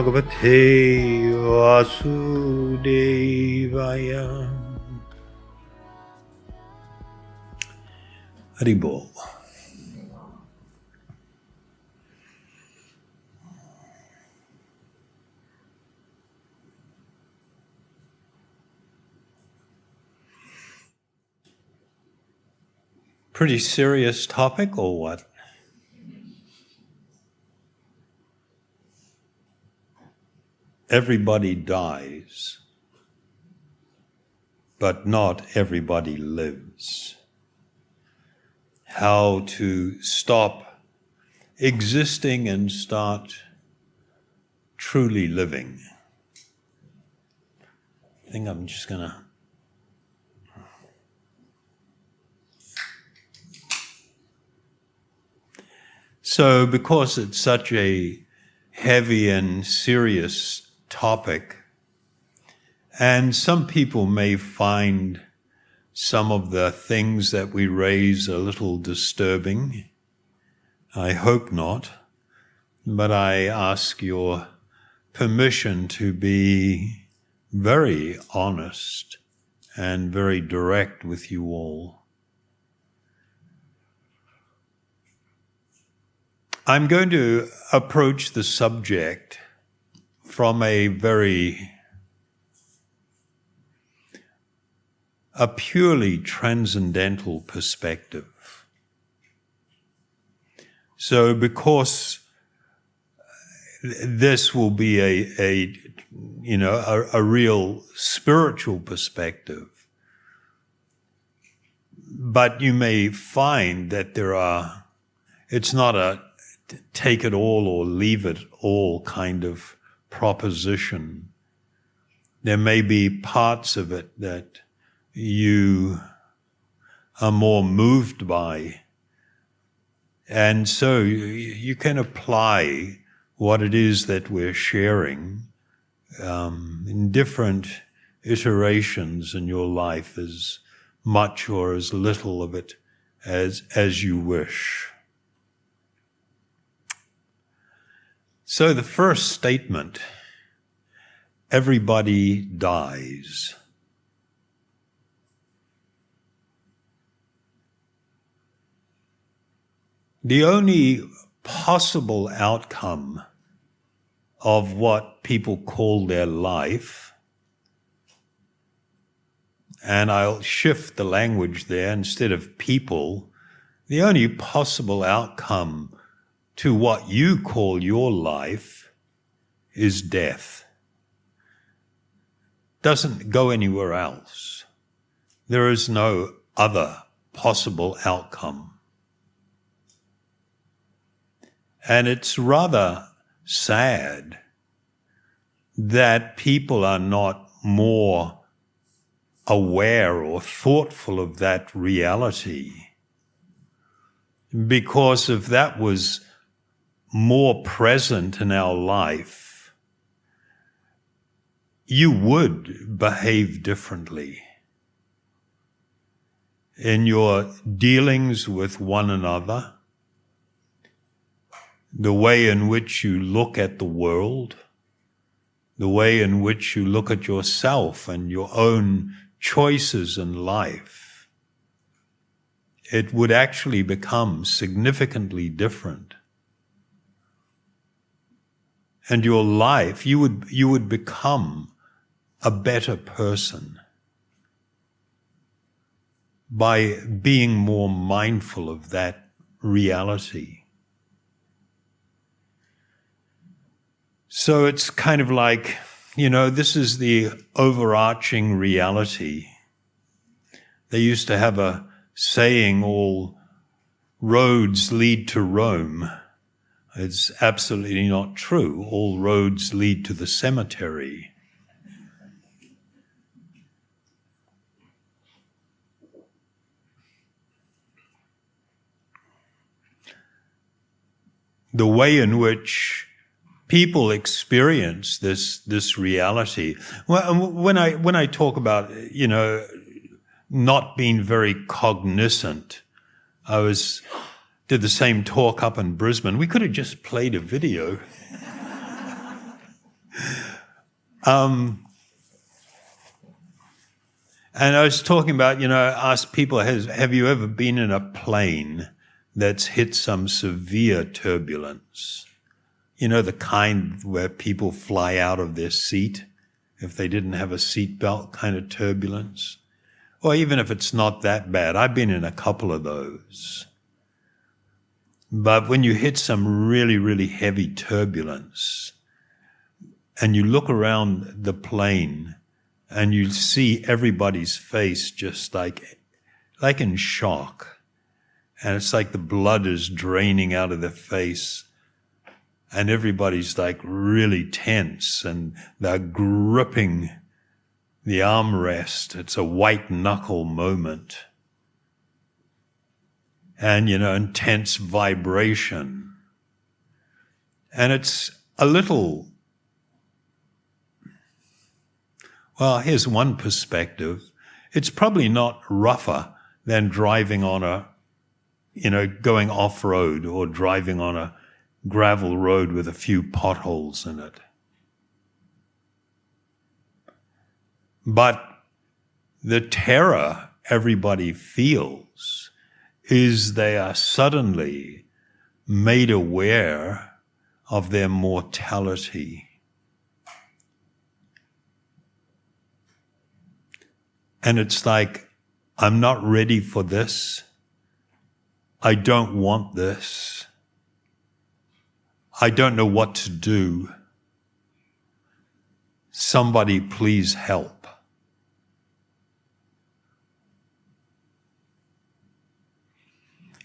Bhagavate Vasudevaya. Haribol. Pretty serious topic, or what? Everybody dies, but not everybody lives. How to stop existing and start truly living. I think I'm just gonna So because it's such a heavy and serious topic, and some people may find some of the things that we raise a little disturbing. I hope not, but I ask your permission to be very honest and very direct with you all. I'm going to approach the subject from a purely transcendental perspective. So because this will be a real spiritual perspective, but you may find that it's not a take it all or leave it all kind of proposition. There may be parts of it that you are more moved by, and so you can apply what it is that we're sharing in different iterations in your life, as much or as little of it as you wish. So the first statement, everybody dies. The only possible outcome of what people call their life, and I'll shift the language there, instead of people, the only possible outcome to what you call your life is death. Doesn't go anywhere else. There is no other possible outcome. And it's rather sad that people are not more aware or thoughtful of that reality, because if that was more present in our life, you would behave differently in your dealings with one another, the way in which you look at the world, the way in which you look at yourself and your own choices in life. It would actually become significantly different. And your life, you would become a better person by being more mindful of that reality. So it's kind of like, this is the overarching reality. They used to have a saying, all roads lead to Rome. It's absolutely not true. All roads lead to the cemetery. The way in which people experience this reality. When I talk about, not being very cognizant, did the same talk up in Brisbane. We could have just played a video. And I was talking about, I asked people, have you ever been in a plane that's hit some severe turbulence? The kind where people fly out of their seat if they didn't have a seatbelt kind of turbulence. Or even if it's not that bad. I've been in a couple of those. But when you hit some really, really heavy turbulence and you look around the plane and you see everybody's face just like in shock. And it's like the blood is draining out of their face. And everybody's like really tense and they're gripping the armrest. It's a white knuckle moment. And, intense vibration. And it's a little, well, here's one perspective. It's probably not rougher than driving on going off-road or driving on a gravel road with a few potholes in it. But the terror everybody feels is they are suddenly made aware of their mortality. And it's like, I'm not ready for this. I don't want this. I don't know what to do. Somebody please help.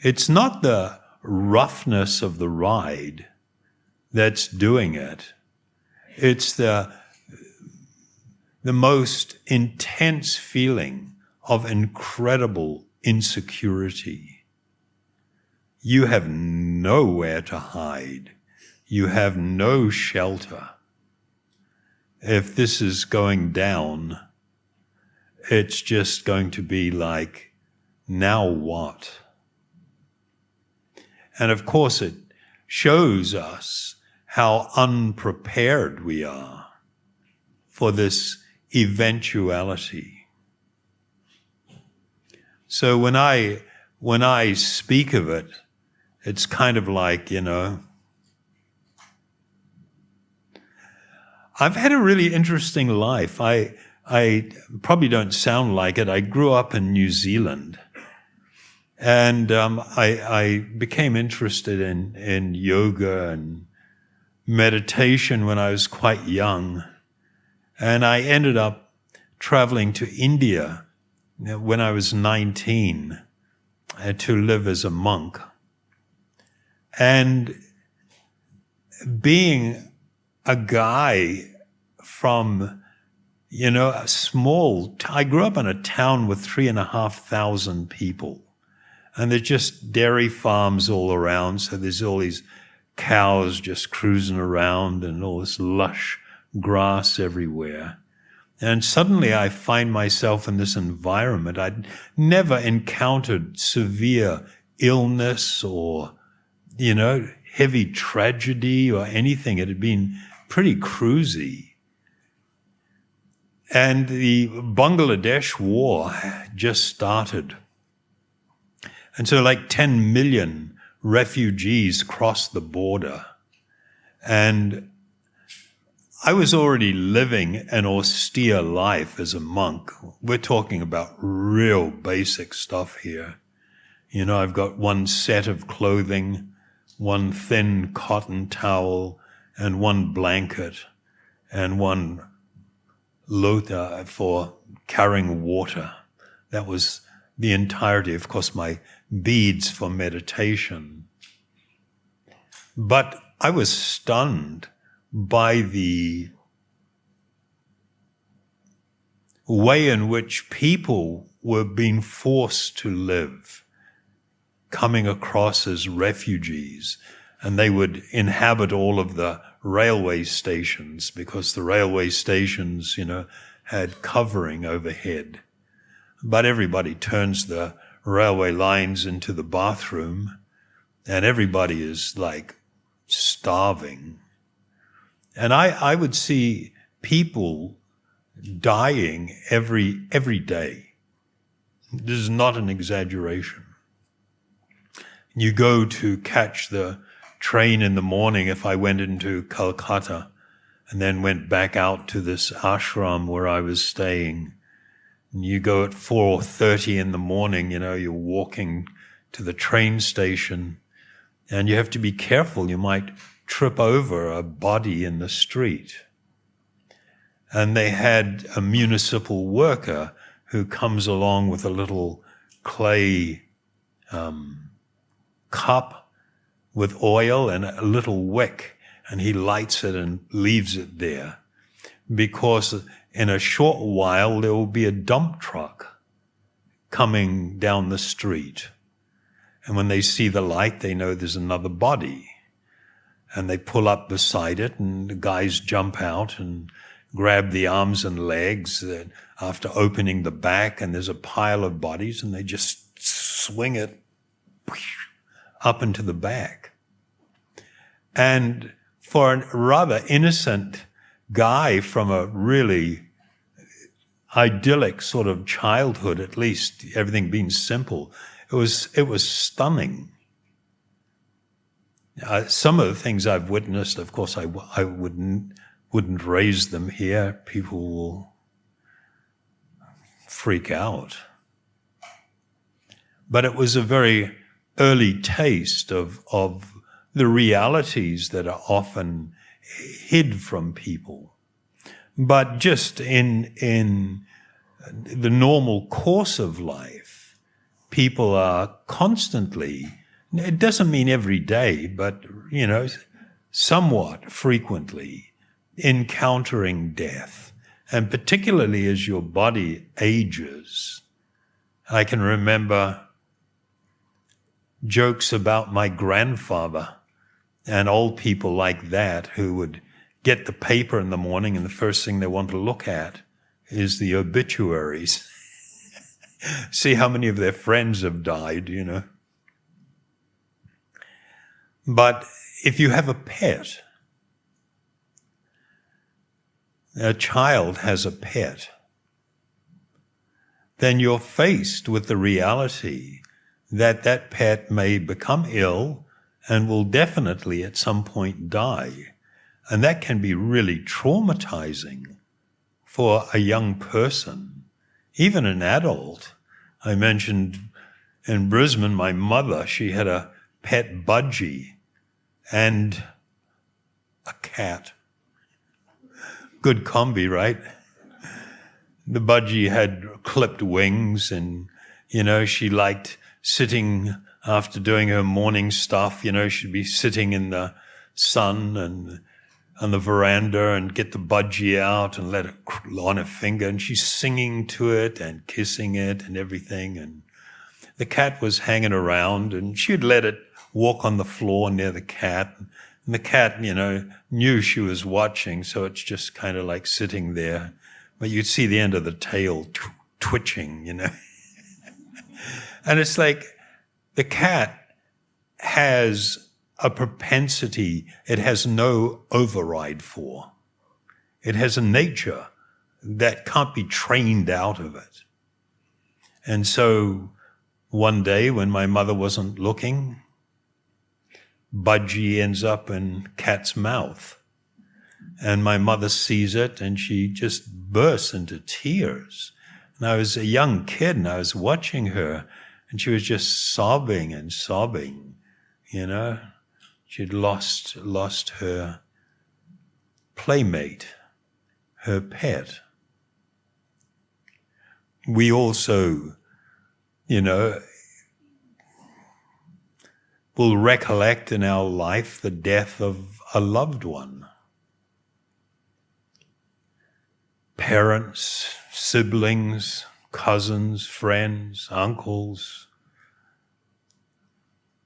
It's not the roughness of the ride that's doing it. It's the most intense feeling of incredible insecurity. You have nowhere to hide. You have no shelter. If this is going down, it's just going to be like, now what? And of course it shows us how unprepared we are for this eventuality. So when I speak of it, it's kind of like, I've had a really interesting life. I probably don't sound like it. I grew up in New Zealand. And I became interested in yoga and meditation when I was quite young. And I ended up traveling to India when I was 19 to live as a monk. And being a guy from, I grew up in a town with 3,500 people. And there's just dairy farms all around, so there's all these cows just cruising around and all this lush grass everywhere. And suddenly I find myself in this environment. I'd never encountered severe illness or, heavy tragedy or anything. It had been pretty cruisy. And the Bangladesh war just started. And so like 10 million refugees crossed the border. And I was already living an austere life as a monk. We're talking about real basic stuff here. I've got one set of clothing, one thin cotton towel, and one blanket, and one lota for carrying water. That was the entirety, of course, my beads for meditation. But I was stunned by the way in which people were being forced to live, coming across as refugees, and they would inhabit all of the railway stations because the railway stations, had covering overhead. But everybody turns the railway lines into the bathroom, and everybody is like starving. And I would see people dying every day. This is not an exaggeration. You go to catch the train in the morning, if I went into Calcutta and then went back out to this ashram where I was staying, and you go at 4:30 in the morning, you're walking to the train station, and you have to be careful. You might trip over a body in the street. And they had a municipal worker who comes along with a little clay cup with oil and a little wick, and he lights it and leaves it there, because in a short while there will be a dump truck coming down the street. And when they see the light, they know there's another body. And they pull up beside it, and the guys jump out and grab the arms and legs after opening the back, and there's a pile of bodies, and they just swing it up into the back. And for a rather innocent guy from a really idyllic sort of childhood, at least everything being simple, it was stunning. Some of the things I've witnessed, of course, I wouldn't raise them here. People will freak out. But it was a very early taste of the realities that are often hid from people. But just in the normal course of life, people are constantly, it doesn't mean every day, but, somewhat frequently encountering death. And particularly as your body ages. I can remember jokes about my grandfather and old people like that who would get the paper in the morning, and the first thing they want to look at is the obituaries. See how many of their friends have died, But if you have a pet, a child has a pet, then you're faced with the reality that that pet may become ill and will definitely at some point die. And that can be really traumatizing for a young person, even an adult. I mentioned in Brisbane, my mother, she had a pet budgie and a cat. Good combi, right? The budgie had clipped wings, and, she liked sitting after doing her morning stuff. She'd be sitting in the sun and on the veranda and get the budgie out and let it on her finger, and she's singing to it and kissing it and everything. And the cat was hanging around, and she'd let it walk on the floor near the cat. And the cat, knew she was watching, so it's just kind of like sitting there. But you'd see the end of the tail twitching, And it's like the cat has a propensity it has no override for. It has a nature that can't be trained out of it. And so one day when my mother wasn't looking, budgie ends up in cat's mouth. And my mother sees it, and she just bursts into tears. And I was a young kid, and I was watching her, and she was just sobbing and sobbing, She'd lost her playmate, her pet. We also, will recollect in our life the death of a loved one. Parents, siblings, cousins, friends, uncles,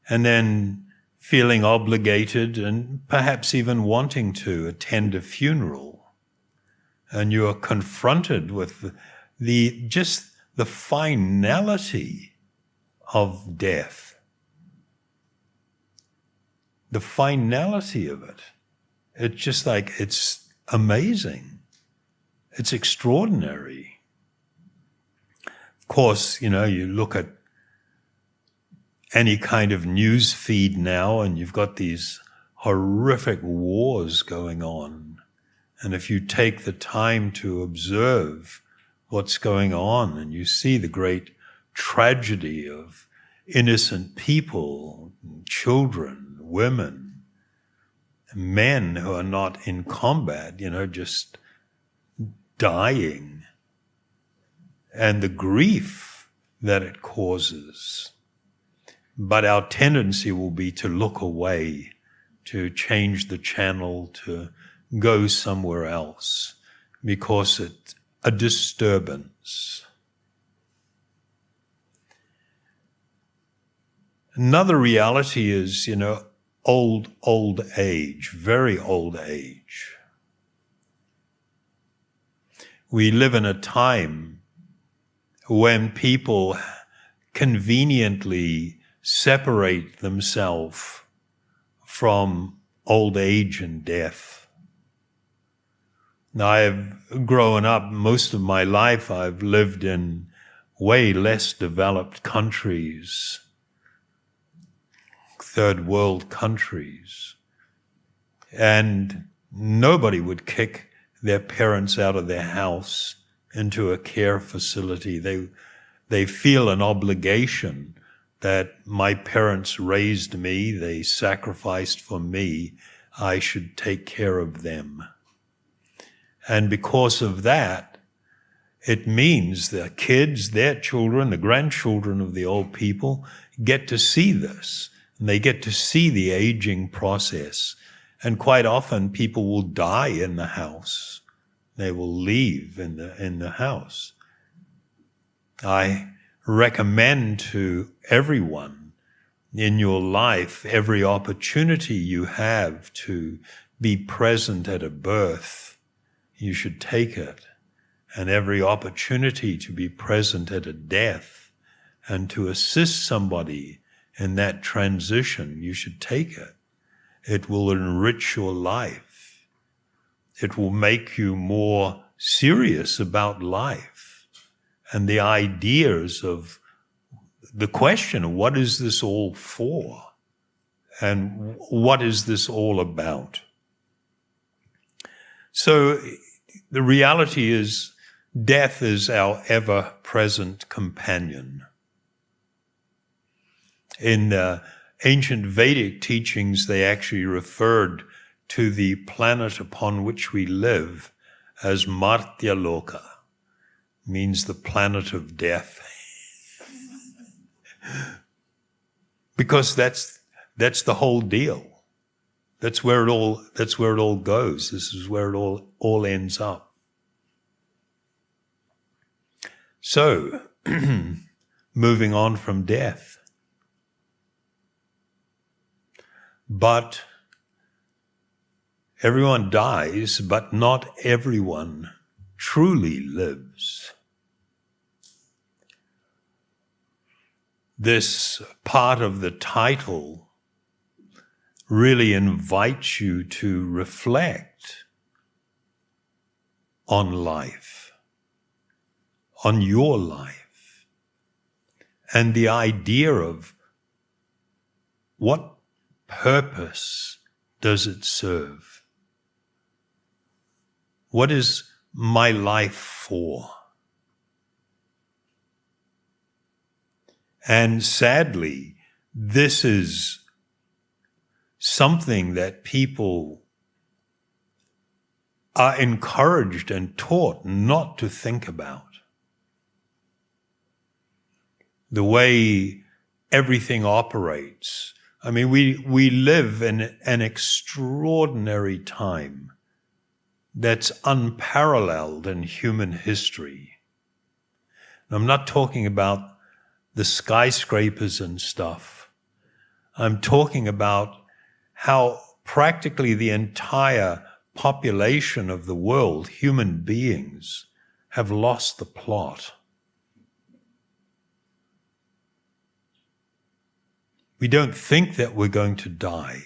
and then feeling obligated and perhaps even wanting to attend a funeral. And you are confronted with the finality of death. The finality of it. It's just like, it's amazing. It's extraordinary. Of course, you look at any kind of news feed now and you've got these horrific wars going on. And if you take the time to observe what's going on and you see the great tragedy of innocent people, children, women, men who are not in combat, just dying, and the grief that it causes. But our tendency will be to look away, to change the channel, to go somewhere else, because it's a disturbance. Another reality is, old age, very old age. We live in a time when people conveniently separate themselves from old age and death. Now, I've grown up, most of my life I've lived in way less developed countries, third world countries, and nobody would kick their parents out of their house into a care facility. They feel an obligation that my parents raised me, they sacrificed for me, I should take care of them. And because of that, it means the kids, their children, the grandchildren of the old people get to see this. And they get to see the aging process. And quite often people will die in the house. They will leave in the house. I recommend to everyone in your life, every opportunity you have to be present at a birth, you should take it. And every opportunity to be present at a death and to assist somebody in that transition, you should take it. It will enrich your life. It will make you more serious about life. And the ideas of the question, what is this all for? And what is this all about? So the reality is, death is our ever-present companion. In ancient Vedic teachings, they actually referred to the planet upon which we live as Martya Loka. Means the planet of death. Because that's the whole deal. That's where it all goes. This is where it all ends up. So, moving on from death. But everyone dies, but not everyone truly lives. This part of the title really invites you to reflect on life, on your life, and the idea of what purpose does it serve? What is my life for? And sadly, this is something that people are encouraged and taught not to think about. The way everything operates. I mean, we live in an extraordinary time that's unparalleled in human history. I'm not talking about the skyscrapers and stuff. I'm talking about how practically the entire population of the world, human beings, have lost the plot. We don't think that we're going to die.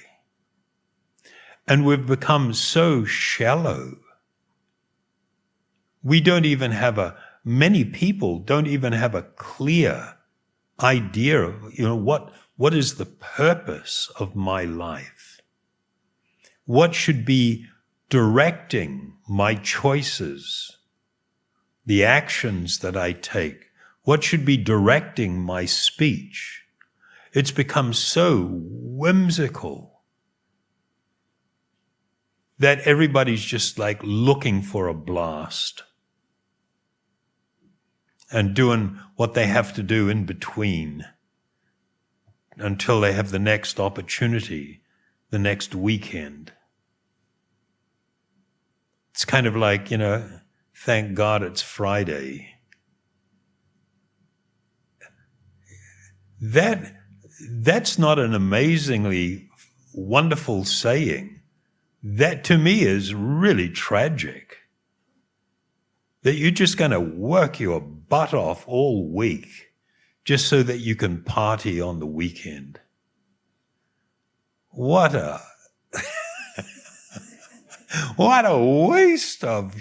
And we've become so shallow. We don't even have many people don't even have a clear idea of, what is the purpose of my life? What should be directing my choices, the actions that I take? What should be directing my speech? It's become so whimsical that everybody's just like looking for a blast and doing what they have to do in between until they have the next opportunity, the next weekend. It's kind of like, thank God it's Friday. That's not an amazingly wonderful saying. That to me is really tragic. That you're just going to work your butt off all week just so that you can party on the weekend. What a waste of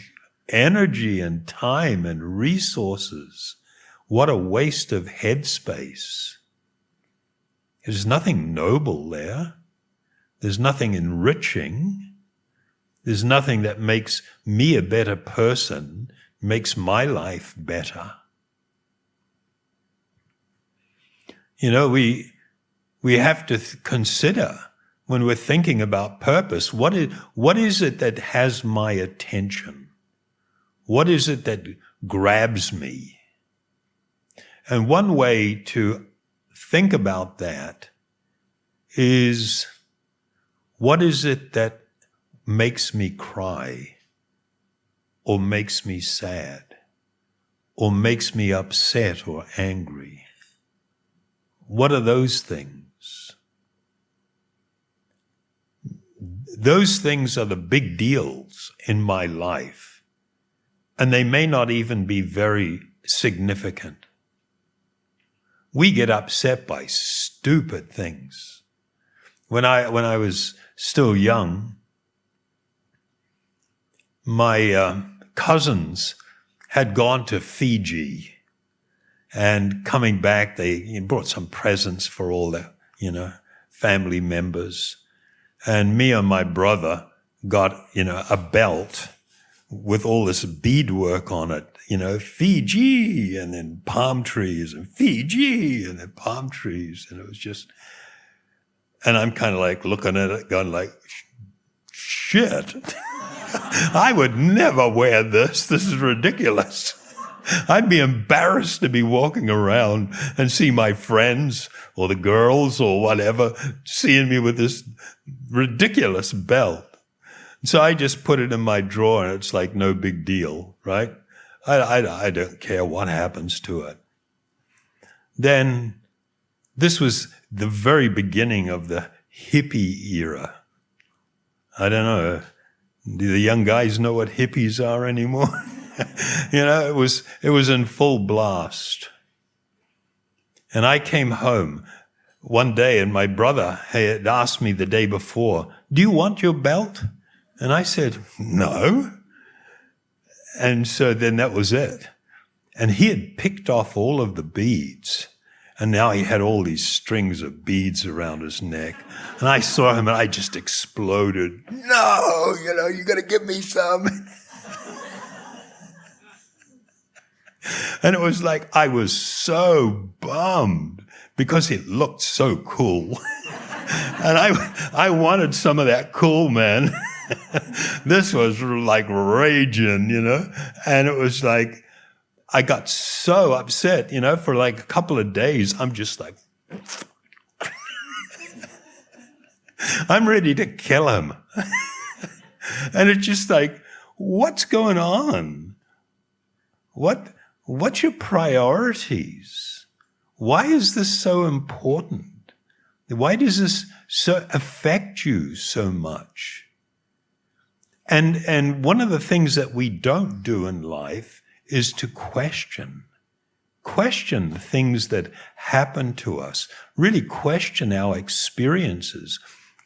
energy and time and resources. What a waste of headspace. There's nothing noble there. There's nothing enriching. There's nothing that makes me a better person, makes my life better. We have to consider when we're thinking about purpose, what is it that has my attention? What is it that grabs me? And one way to think about that is, what is it that makes me cry, or makes me sad, or makes me upset or angry? What are those things? Those things are the big deals in my life, and they may not even be very significant. We get upset by stupid things. When I was still young, my cousins had gone to Fiji, and coming back, they brought some presents for all the, family members. And me and my brother got, a belt with all this beadwork on it, Fiji, and then palm trees, and Fiji, and then palm trees. And it was just, and I'm kind of like looking at it, going like, shit. I would never wear this. This is ridiculous. I'd be embarrassed to be walking around and see my friends or the girls or whatever seeing me with this ridiculous belt. So I just put it in my drawer, and it's like no big deal, right? I don't care what happens to it. Then this was the very beginning of the hippie era. I don't know. Do the young guys know what hippies are anymore? It was in full blast. And I came home one day, and my brother had asked me the day before, "Do you want your belt?" And I said, "No." And so then that was it. And he had picked off all of the beads, and now he had all these strings of beads around his neck. And I saw him, and I just exploded. "No, you got to give me some." And it was like I was so bummed because it looked so cool. And I wanted some of that cool, man. This was like raging, and it was like I got so upset, for like a couple of days. I'm just like, I'm ready to kill him. And it's just like, what's going on? What's your priorities? Why is this so important? Why does this so affect you so much? And one of the things that we don't do in life is to question the things that happen to us, really question our experiences,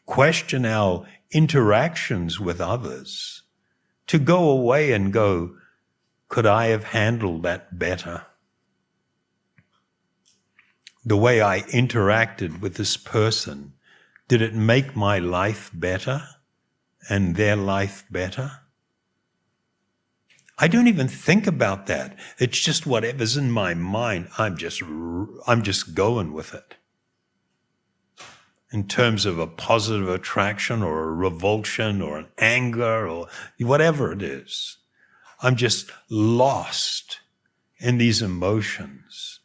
question our interactions with others, to go away and go, could I have handled that better? The way I interacted with this person, did it make my life better and their life better? I don't even think about that. It's just whatever's in my mind. I'm just going with it. In terms of a positive attraction or a revulsion or an anger or whatever it is, I'm just lost in these emotions.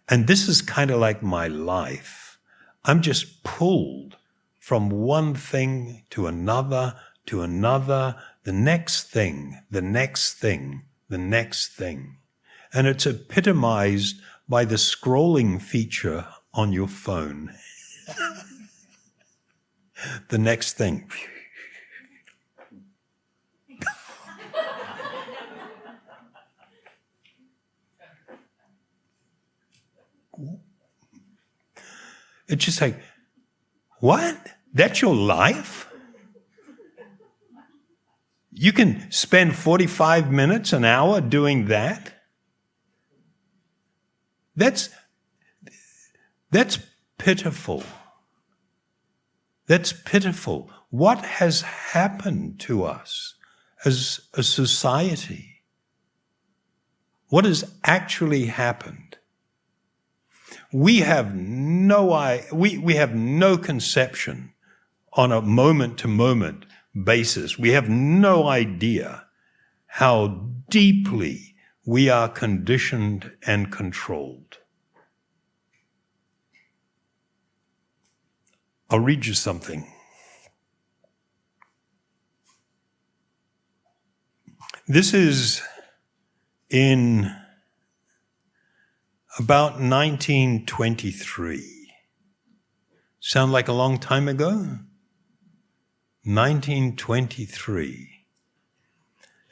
And this is kind of like my life. I'm just pulled from one thing to another, the next thing, the next thing, the next thing. And it's epitomized by the scrolling feature on your phone. The next thing. It's just like, what? That's your life? You can spend 45 minutes, an hour doing that? That's pitiful. That's pitiful. What has happened to us as a society? What has actually happened? We have no conception on a moment-to-moment basis. We have no idea how deeply we are conditioned and controlled. I'll read you something. This is in about 1923. Sound like a long time ago? 1923.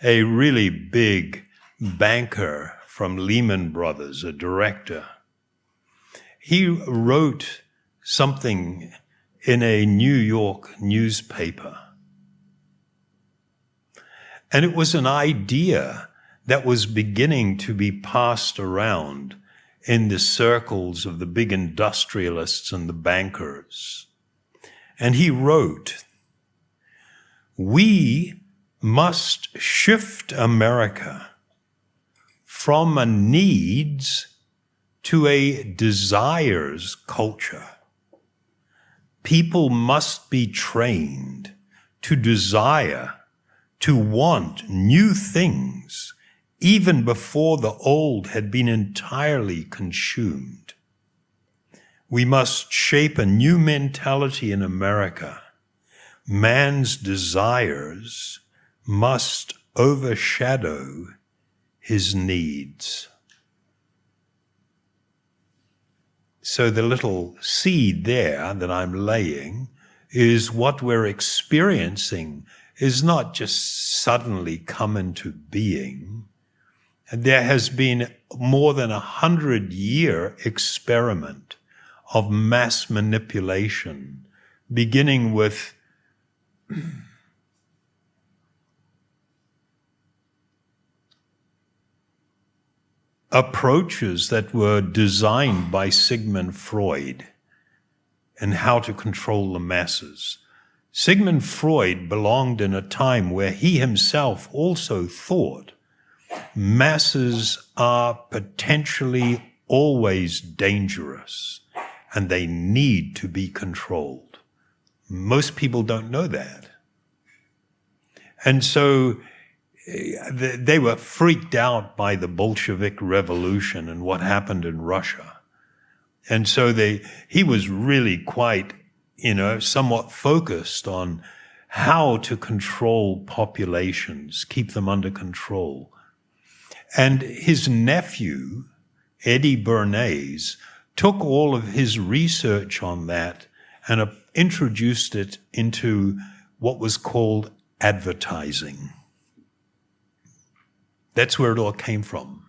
A really big banker from Lehman Brothers, a director, he wrote something in a New York newspaper. And it was an idea that was beginning to be passed around in the circles of the big industrialists and the bankers. And he wrote, "We must shift America from a needs to a desires culture. People must be trained to desire, to want new things, even before the old had been entirely consumed. We must shape a new mentality in America. Man's desires must overshadow his needs." So the little seed there that I'm laying is what we're experiencing is not just suddenly come into being. There has been more than 100-year experiment of mass manipulation, beginning with approaches that were designed by Sigmund Freud and how to control the masses. Sigmund Freud belonged in a time where he himself also thought masses are potentially always dangerous and they need to be controlled. Most people don't know that. And so they were freaked out by the Bolshevik Revolution and what happened in Russia. And so he was really quite, somewhat focused on how to control populations, keep them under control. And his nephew, Eddie Bernays, took all of his research on that and introduced it into what was called advertising. That's where it all came from.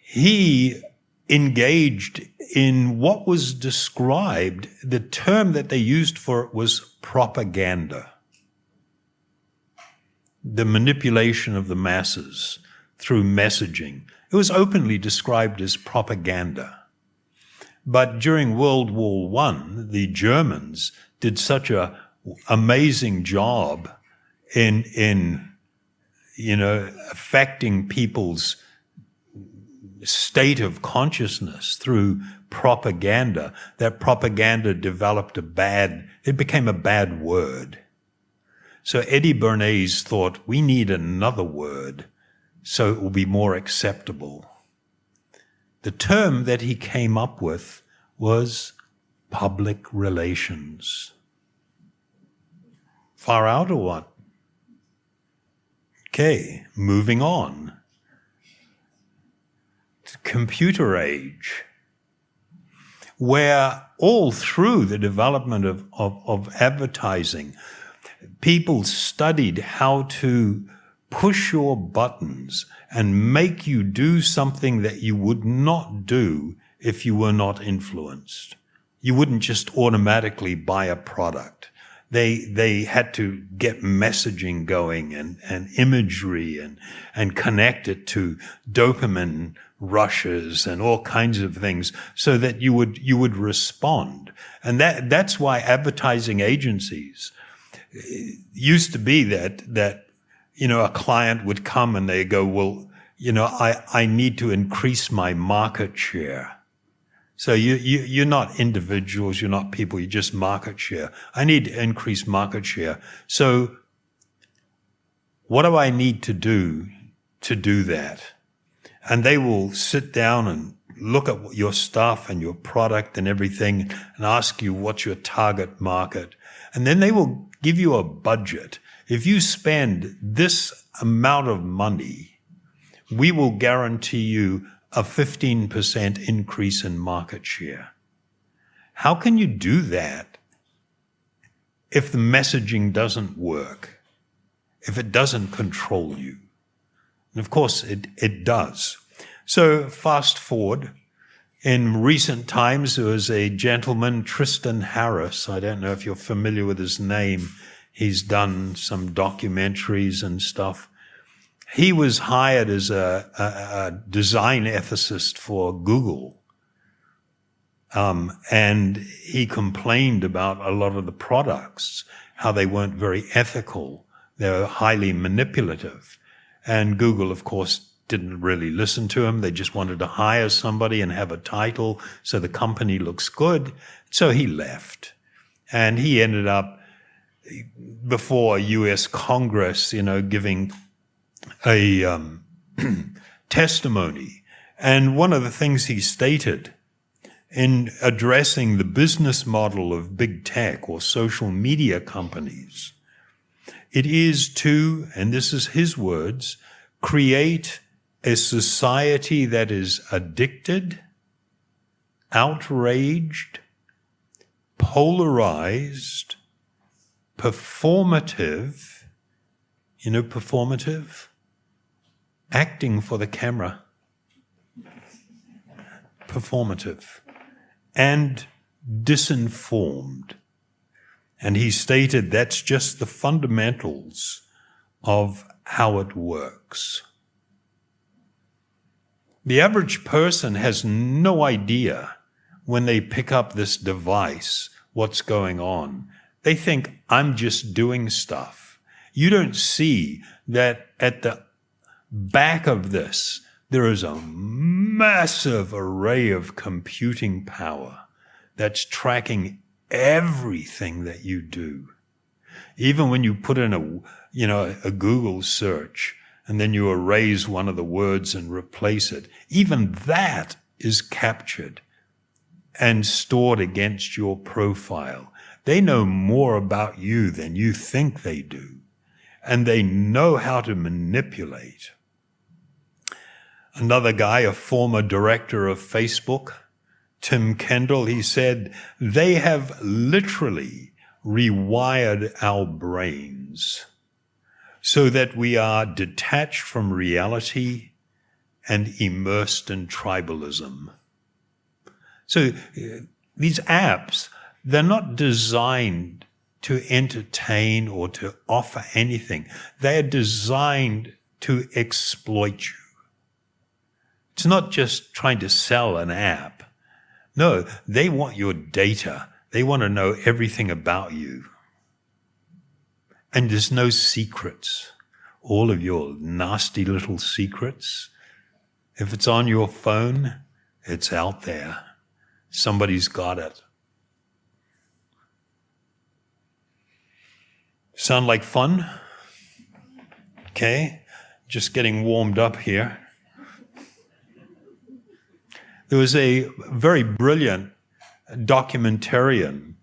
He engaged in what was described, the term that they used for it was propaganda. The manipulation of the masses through messaging. It was openly described as propaganda. But during World War I, the Germans did such an amazing job in affecting people's state of consciousness through propaganda, that propaganda it became a bad word. So Eddie Bernays thought, we need another word so it will be more acceptable. The term that he came up with was public relations. Far out or what? Okay, moving on. Computer age, where all through the development of advertising, people studied how to push your buttons and make you do something that you would not do if you were not influenced. You wouldn't just automatically buy a product. They had to get messaging going and imagery and connect it to dopamine rushes and all kinds of things so that you would respond. And that's why advertising agencies used to be that a client would come and they go, well, I need to increase my market share. So you're not individuals, you're not people, you're just market share. I need to increase market share. So what do I need to do that? And they will sit down and look at your stuff and your product and everything and ask you what's your target market. And then they will give you a budget. If you spend this amount of money, we will guarantee you a 15% increase in market share. How can you do that if the messaging doesn't work, if it doesn't control you? And of course, it does. So fast forward. In recent times, there was a gentleman, Tristan Harris. I don't know if you're familiar with his name. He's done some documentaries and stuff. He was hired as a design ethicist for Google. And he complained about a lot of the products, how they weren't very ethical. They were highly manipulative. And Google, of course, didn't really listen to him. They just wanted to hire somebody and have a title so the company looks good. So he left. And he ended up before U.S. Congress, giving a testimony. And one of the things he stated in addressing the business model of big tech or social media companies, it is to, and this is his words, create a society that is addicted, outraged, polarized, performative, performative, acting for the camera, performative, and disinformed. And he stated that's just the fundamentals of how it works. The average person has no idea when they pick up this device what's going on. They think, I'm just doing stuff. You don't see that at the back of this, there is a massive array of computing power that's tracking everything that you do. Even when you put in a Google search and then you erase one of the words and replace it, even that is captured and stored against your profile. They know more about you than you think they do, and they know how to manipulate. Another guy, a former director of Facebook, Tim Kendall, he said, they have literally rewired our brains so that we are detached from reality and immersed in tribalism. So these apps, they're not designed to entertain or to offer anything. They are designed to exploit you. It's not just trying to sell an app. No, they want your data. They want to know everything about you. And there's no secrets. All of your nasty little secrets, if it's on your phone, it's out there. Somebody's got it. Sound like fun? Okay, just getting warmed up here. There was a very brilliant documentarian,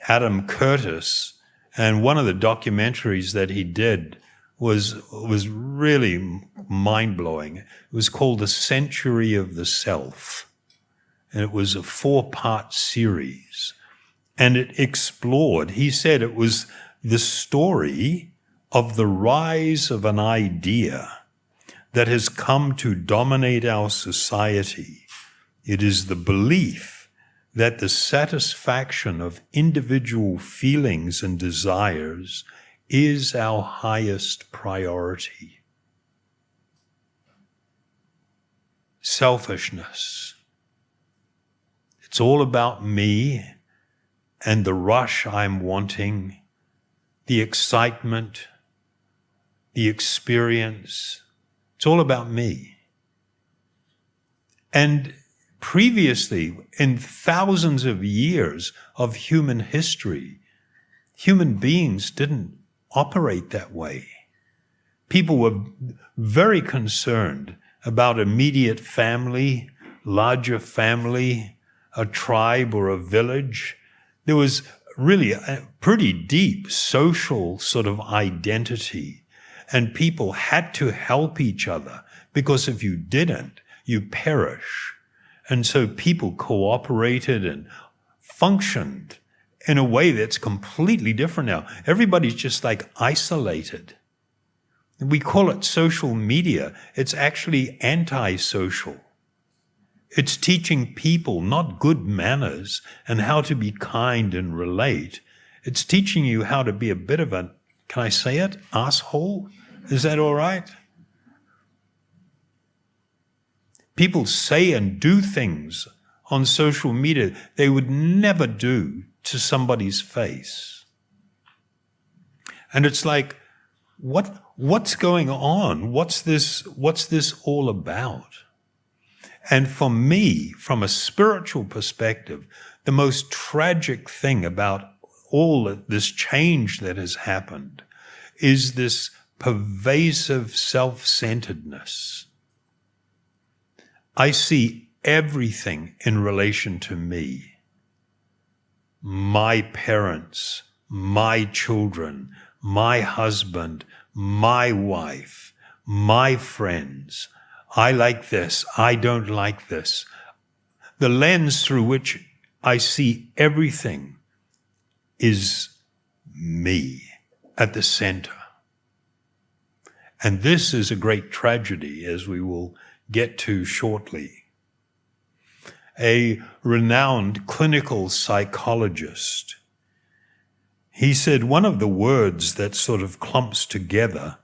Adam Curtis, and one of the documentaries that he did was really mind-blowing. It was called The Century of the Self, and it was a 4-part series. And it explored, he said it was the story of the rise of an idea that has come to dominate our society. It is the belief that the satisfaction of individual feelings and desires is our highest priority. Selfishness. It's all about me and the rush I'm wanting, the excitement, the experience. It's all about me. And previously, in thousands of years of human history, human beings didn't operate that way. People were very concerned about immediate family, larger family, a tribe or a village. There was really a pretty deep social sort of identity, and people had to help each other, because if you didn't, you perish. And so people cooperated and functioned in a way that's completely different now. Everybody's just like isolated. We call it social media. It's actually anti-social. It's teaching people not good manners and how to be kind and relate. It's teaching you how to be a bit of a, can I say it, asshole? Is that all right? People say and do things on social media they would never do to somebody's face. And it's like, what's going on? What's this all about? And for me, from a spiritual perspective, the most tragic thing about all this change that has happened is this pervasive self-centeredness. I see everything in relation to me. My parents, my children, my husband, my wife, my friends. I like this, I don't like this. The lens through which I see everything is me at the center. And this is a great tragedy, as we will get to shortly. A renowned clinical psychologist, he said one of the words that sort of clumps together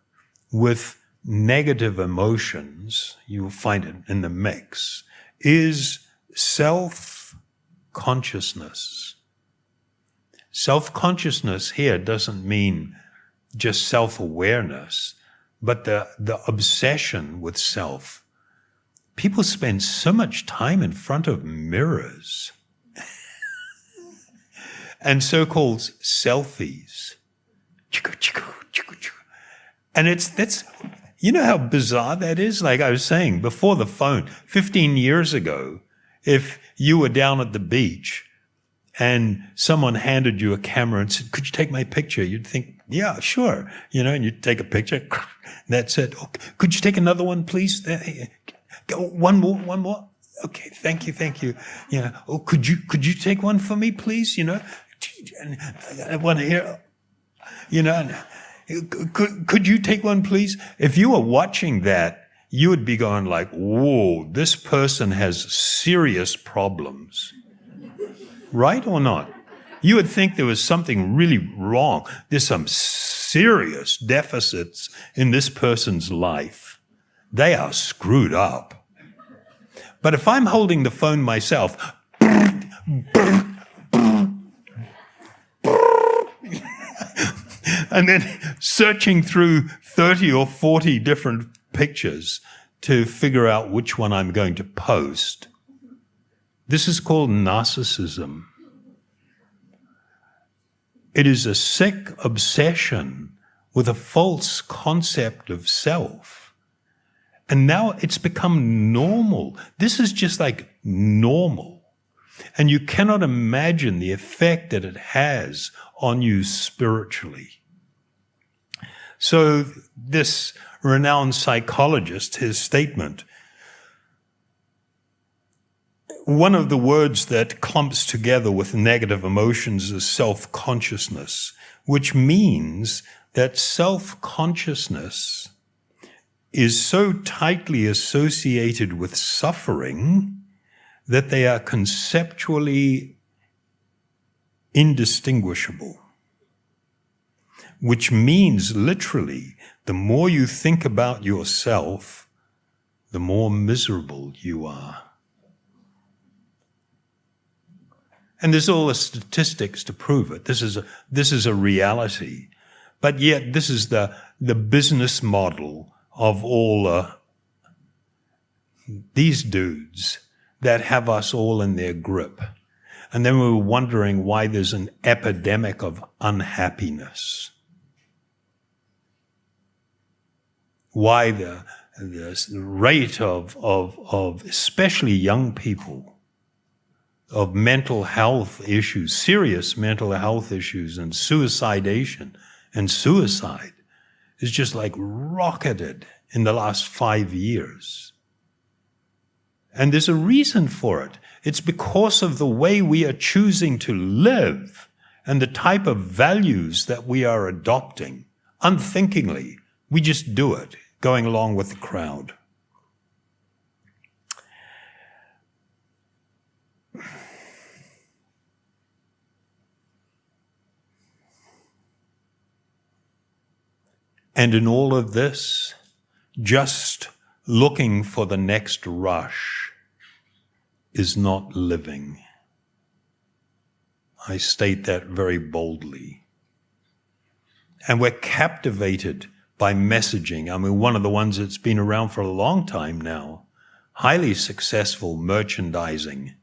with negative emotions, you'll find it in the mix, is self-consciousness. Self-consciousness here doesn't mean just self-awareness, but the obsession with self. People spend so much time in front of mirrors and so-called selfies. And that's, you know how bizarre that is? Like I was saying, before the phone, 15 years ago, if you were down at the beach and someone handed you a camera and said, could you take my picture? You'd think, yeah, sure. And you'd take a picture. That's it. Okay. Could you take another one, please? One more. Okay, thank you. Oh, could you take one for me, please? I want to hear. Could you take one, please? If you were watching that, you would be going like, whoa, this person has serious problems. Right or not? You would think there was something really wrong. There's some serious deficits in this person's life. They are screwed up. But if I'm holding the phone myself, and then searching through 30 or 40 different pictures to figure out which one I'm going to post, this is called narcissism. It is a sick obsession with a false concept of self. And now it's become normal. This is just like normal. And you cannot imagine the effect that it has on you spiritually. So this renowned psychologist, his statement, one of the words that clumps together with negative emotions is self-consciousness, which means that self-consciousness is so tightly associated with suffering that they are conceptually indistinguishable. Which means literally, the more you think about yourself, the more miserable you are. And there's all the statistics to prove it. This is a reality. But yet this is the business model of all these dudes that have us all in their grip. And then we're wondering why there's an epidemic of unhappiness. Why the rate of especially young people, of mental health issues, serious mental health issues, and suicidation and suicide is just like rocketed in the last 5 years. And there's a reason for it. It's because of the way we are choosing to live and the type of values that we are adopting. Unthinkingly, we just do it, going along with the crowd. And in all of this, just looking for the next rush is not living. I state that very boldly. And we're captivated by messaging. I mean, one of the ones that's been around for a long time now, highly successful merchandising.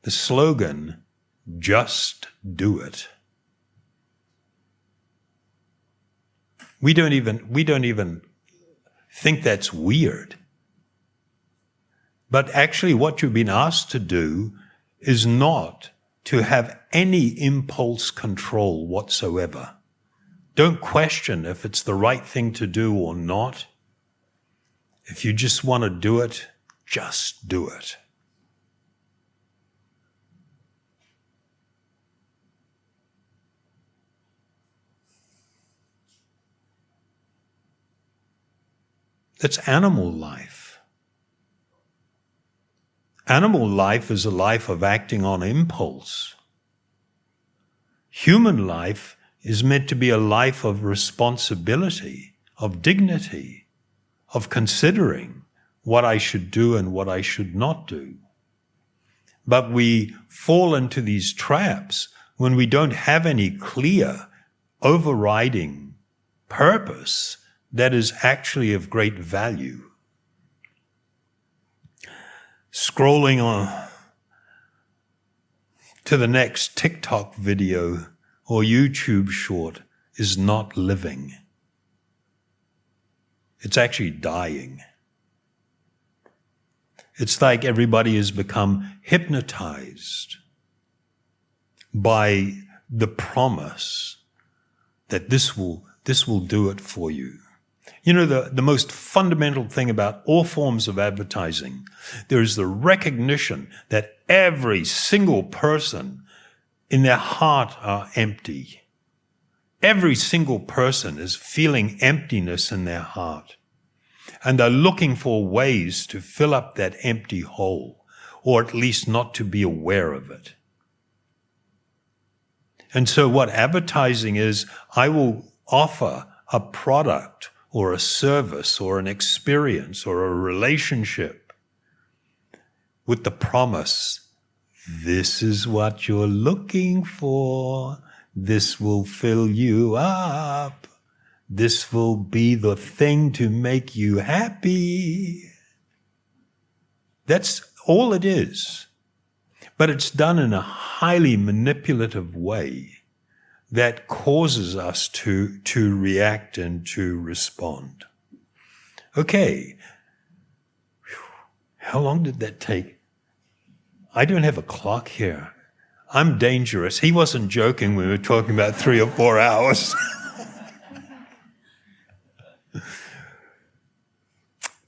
The slogan, just do it. We don't even think that's weird. But actually what you've been asked to do is not to have any impulse control whatsoever. Don't question if it's the right thing to do or not. If you just want to do it, just do it. That's animal life. Animal life is a life of acting on impulse. Human life is meant to be a life of responsibility, of dignity, of considering what I should do and what I should not do. But we fall into these traps when we don't have any clear, overriding purpose that is actually of great value. Scrolling on to the next TikTok video or YouTube short is not living. It's actually dying. It's like everybody has become hypnotized by the promise that this will do it for you. You know, the most fundamental thing about all forms of advertising, there is the recognition that every single person in their heart are empty. Every single person is feeling emptiness in their heart. And they're looking for ways to fill up that empty hole, or at least not to be aware of it. And so what advertising is, I will offer a product or a service or an experience or a relationship with the promise, this is what you're looking for. This will fill you up. This will be the thing to make you happy. That's all it is. But it's done in a highly manipulative way that causes us to react and to respond. Okay. How long did that take? I don't have a clock here. I'm dangerous. He wasn't joking when we were talking about 3 or 4 hours.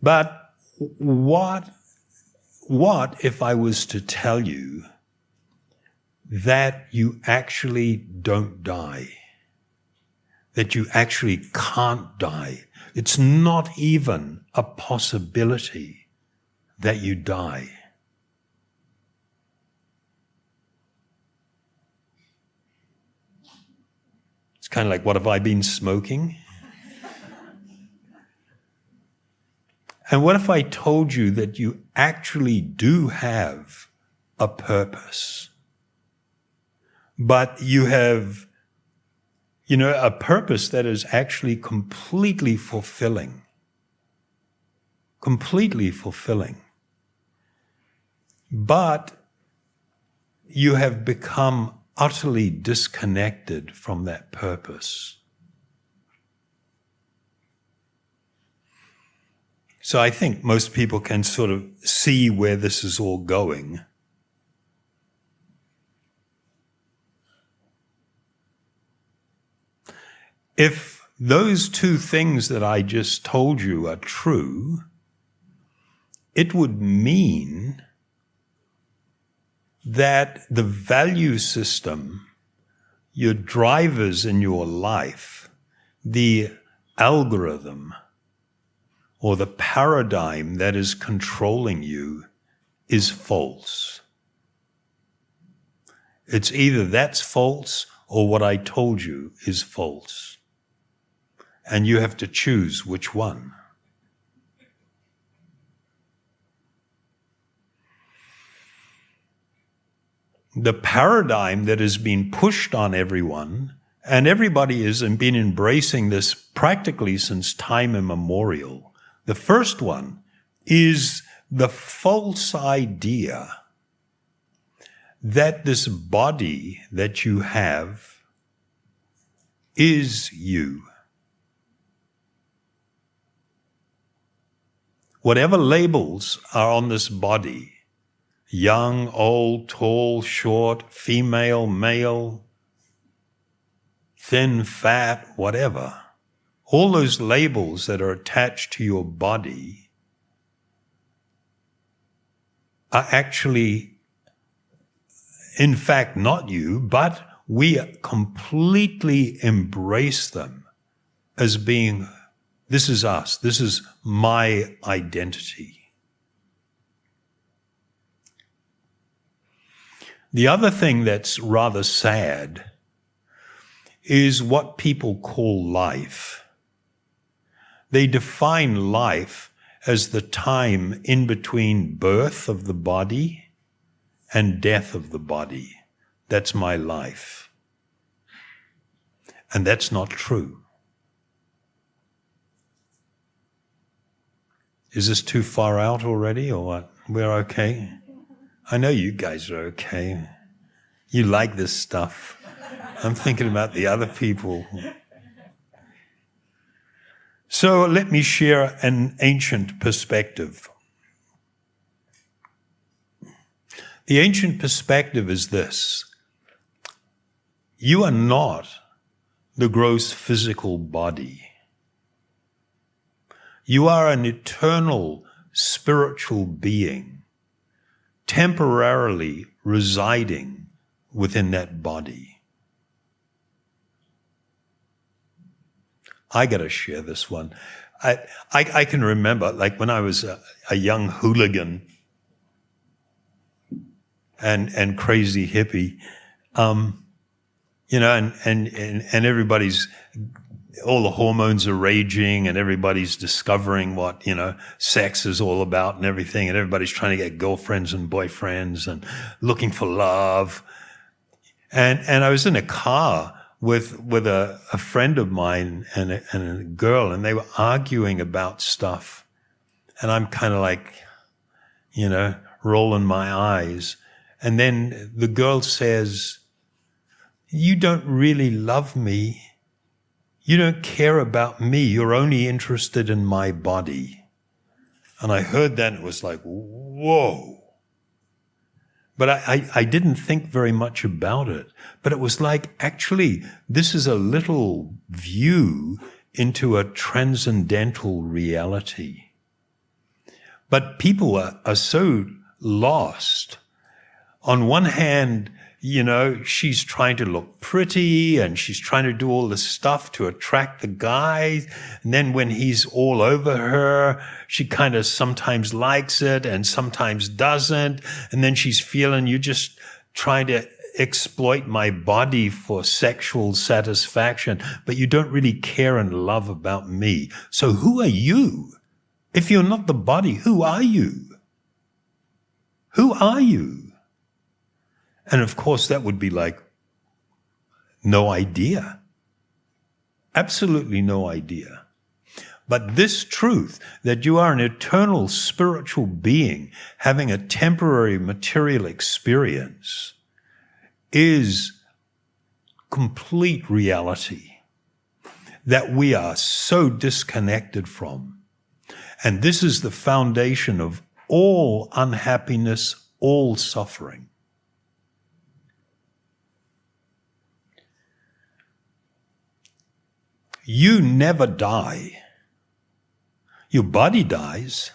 But what if I was to tell you that you actually don't die? That you actually can't die? It's not even a possibility that you die. It's kind of like, what have I been smoking? And what if I told you that you actually do have a purpose? But you have, a purpose that is actually completely fulfilling. Completely fulfilling. But you have become utterly disconnected from that purpose. So I think most people can sort of see where this is all going. If those two things that I just told you are true, it would mean that the value system, your drivers in your life, the algorithm, or the paradigm that is controlling you is false. It's either that's false or what I told you is false. And you have to choose which one. The paradigm that has been pushed on everyone, and everybody has been embracing this practically since time immemorial. The first one is the false idea that this body that you have is you. Whatever labels are on this body, young, old, tall, short, female, male, thin, fat, whatever, all those labels that are attached to your body are actually, in fact, not you, but we completely embrace them as being, this is us, this is my identity. The other thing that's rather sad is what people call life. They define life as the time in between birth of the body and death of the body. That's my life. And that's not true. Is this too far out already or what? We're okay? I know you guys are okay. You like this stuff. I'm thinking about the other people. So let me share an ancient perspective. The ancient perspective is this: you are not the gross physical body. You are an eternal spiritual being, temporarily residing within that body. I got to share this one. I can remember, like when I was a young hooligan and crazy hippie, you know, and everybody's, all the hormones are raging and everybody's discovering what, you know, sex is all about and everything, and everybody's trying to get girlfriends and boyfriends and looking for love. And I was in a car with a friend of mine and a girl, and they were arguing about stuff. And I'm kind of like, you know, rolling my eyes. And then the girl says, "You don't really love me. You don't care about me. You're only interested in my body." And I heard that and it was like, whoa. But I didn't think very much about it. But it was like, actually, this is a little view into a transcendental reality. But people are so lost. On one hand, you know, she's trying to look pretty and she's trying to do all this stuff to attract the guy. And then when he's all over her, she kind of sometimes likes it and sometimes doesn't. And then she's feeling, you're just trying to exploit my body for sexual satisfaction, but you don't really care and love about me. So who are you? If you're not the body, who are you? Who are you? And of course, that would be like, no idea. Absolutely no idea. But this truth that you are an eternal spiritual being having a temporary material experience is complete reality that we are so disconnected from. And this is the foundation of all unhappiness, all suffering. You never die. Your body dies.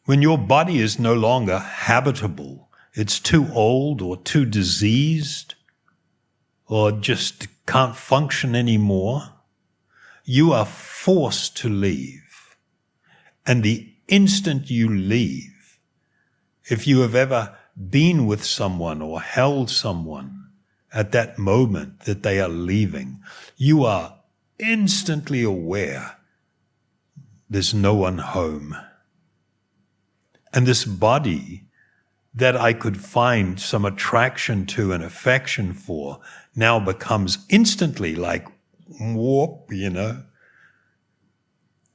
When your body is no longer habitable, it's too old or too diseased or just can't function anymore, you are forced to leave. And the instant you leave, if you have ever been with someone or held someone, at that moment that they are leaving, you are instantly aware there's no one home. And this body that I could find some attraction to and affection for now becomes instantly like, whoop, you know.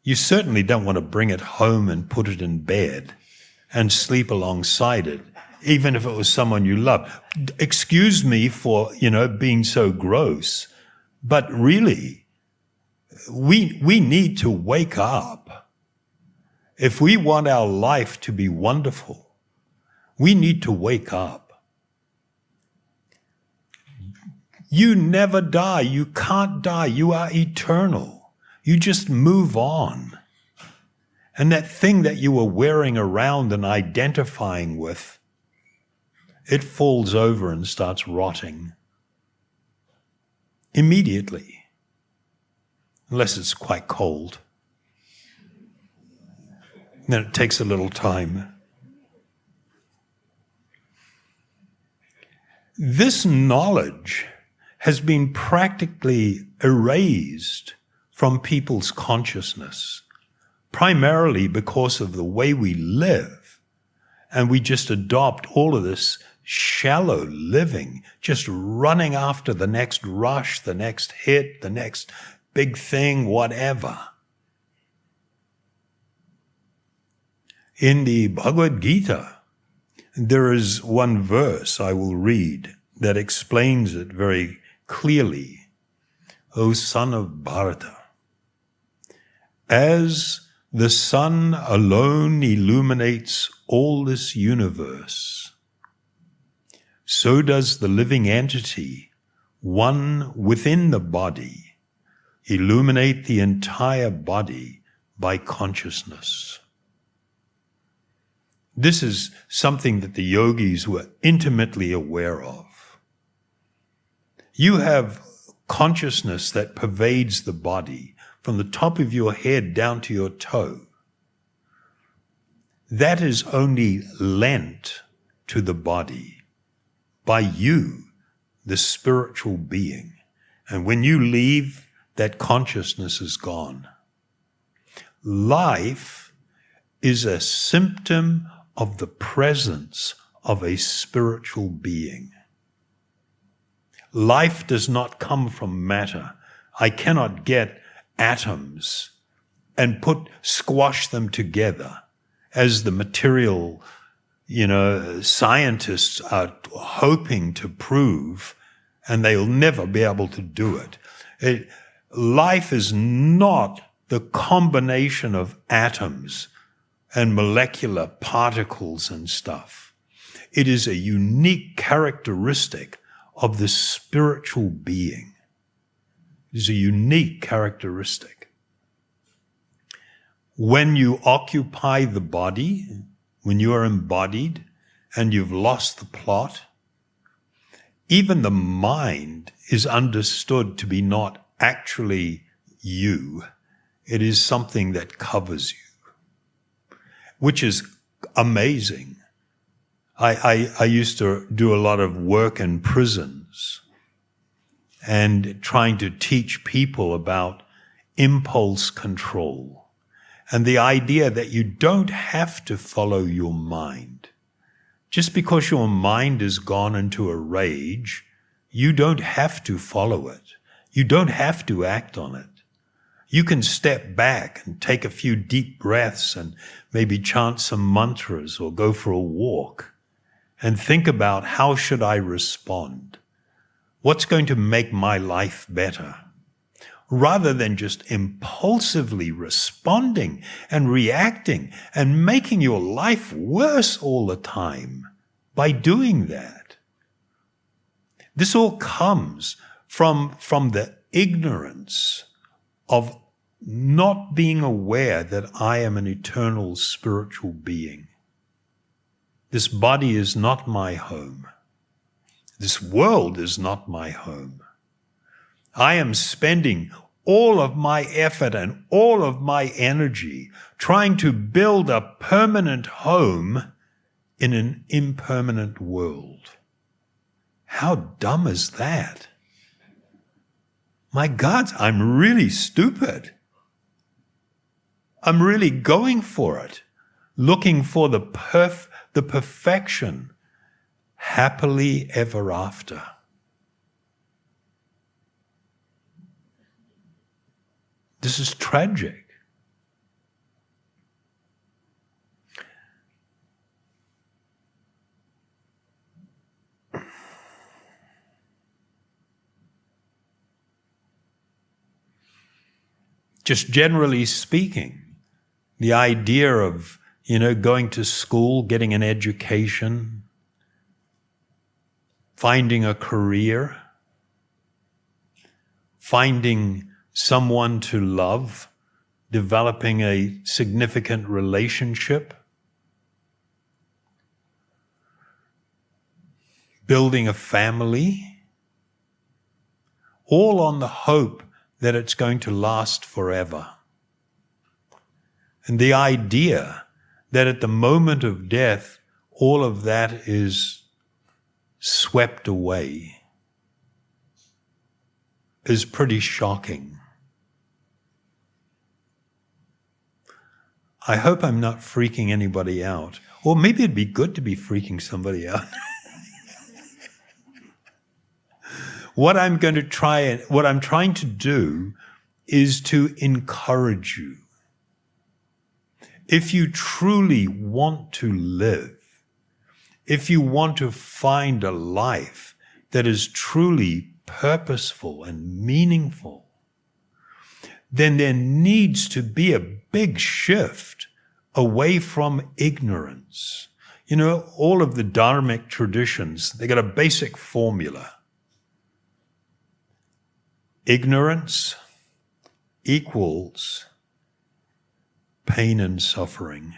You certainly don't want to bring it home and put it in bed and sleep alongside it, even if it was someone you love. Excuse me for, you know, being so gross, but really, we need to wake up. If we want our life to be wonderful, we need to wake up. You never die. You can't die. You are eternal. You just move on. And that thing that you were wearing around and identifying with, it falls over and starts rotting immediately, unless it's quite cold. Then it takes a little time. This knowledge has been practically erased from people's consciousness, primarily because of the way we live. And we just adopt all of this shallow living, just running after the next rush, the next hit, the next big thing, whatever. In the Bhagavad Gita, there is one verse I will read that explains it very clearly. O son of Bharata, as the sun alone illuminates all this universe, so does the living entity, one within the body, illuminate the entire body by consciousness. This is something that the yogis were intimately aware of. You have consciousness that pervades the body, from the top of your head down to your toe, that is only lent to the body by you, the spiritual being. And when you leave, that consciousness is gone. Life is a symptom of the presence of a spiritual being. Life does not come from matter. I cannot get atoms and squash them together as the material, scientists are hoping to prove, and they'll never be able to do it. Life is not the combination of atoms and molecular particles and stuff. It is a unique characteristic of the spiritual being. It is a unique characteristic. When you occupy the body, when you are embodied and you've lost the plot, even the mind is understood to be not actually you. It is something that covers you, which is amazing. I used to do a lot of work in prisons and trying to teach people about impulse control and the idea that you don't have to follow your mind. Just because your mind has gone into a rage, you don't have to follow it. You don't have to act on it. You can step back and take a few deep breaths and maybe chant some mantras or go for a walk and think about, how should I respond? What's going to make my life better? Rather than just impulsively responding and reacting and making your life worse all the time by doing that. This all comes from the ignorance of not being aware that I am an eternal spiritual being. This body is not my home. This world is not my home. I am spending all of my effort and all of my energy trying to build a permanent home in an impermanent world. How dumb is that? My God, I'm really stupid. I'm really going for it, looking for the perfection, happily ever after. This is tragic. Just generally speaking, the idea of, going to school, getting an education, finding a career, finding someone to love, developing a significant relationship, building a family, all on the hope that it's going to last forever. And the idea that at the moment of death, all of that is swept away is pretty shocking. I hope I'm not freaking anybody out. Or maybe it'd be good to be freaking somebody out. What I'm trying to do is to encourage you. If you truly want to live, if you want to find a life that is truly purposeful and meaningful, then there needs to be a big shift away from ignorance. All of the Dharmic traditions, they got a basic formula. Ignorance equals pain and suffering.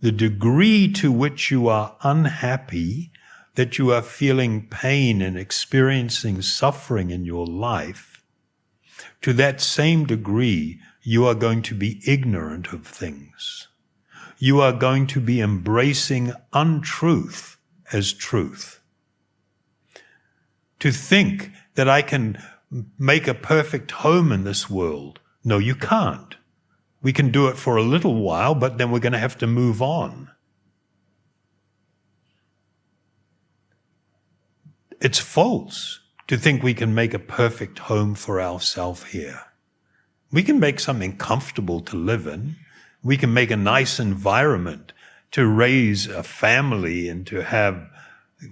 The degree to which you are unhappy, that you are feeling pain and experiencing suffering in your life, to that same degree, you are going to be ignorant of things. You are going to be embracing untruth as truth. To think that I can make a perfect home in this world, no, you can't. We can do it for a little while, but then we're going to have to move on. It's false to think we can make a perfect home for ourselves here. We can make something comfortable to live in. We can make a nice environment to raise a family and to have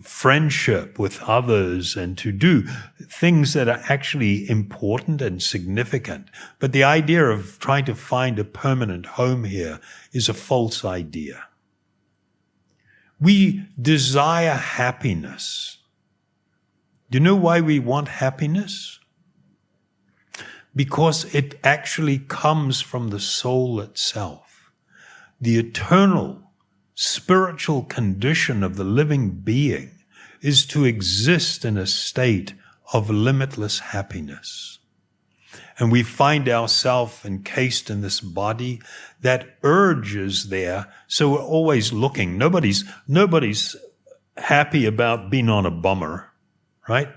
friendship with others and to do things that are actually important and significant. But the idea of trying to find a permanent home here is a false idea. We desire happiness. Do you know why we want happiness? Because it actually comes from the soul itself. The eternal spiritual condition of the living being is to exist in a state of limitless happiness. And we find ourselves encased in this body. That urge is there, so we're always looking. Nobody's happy about being on a bummer, right?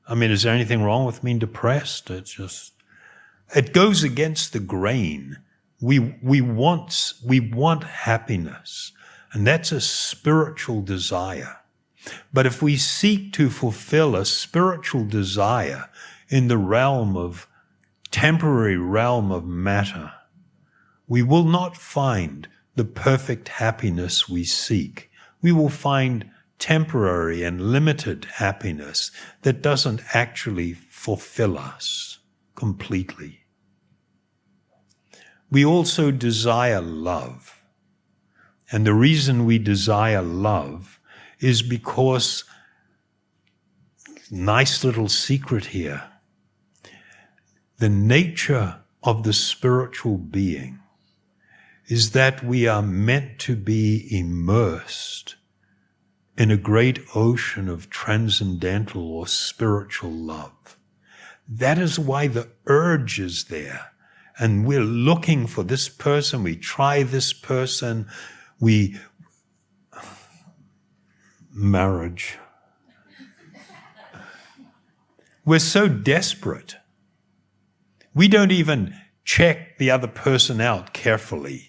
I mean, is there anything wrong with being depressed? It goes against the grain. We want happiness, and that's a spiritual desire. But if we seek to fulfill a spiritual desire in the temporary realm of matter, we will not find the perfect happiness we seek. We will find temporary and limited happiness that doesn't actually fulfill us completely. We also desire love. And the reason we desire love is because, nice little secret here, the nature of the spiritual being is that we are meant to be immersed in a great ocean of transcendental or spiritual love. That is why the urge is there. And we're looking for this person, we try this person, marriage. We're so desperate. We don't even check the other person out carefully.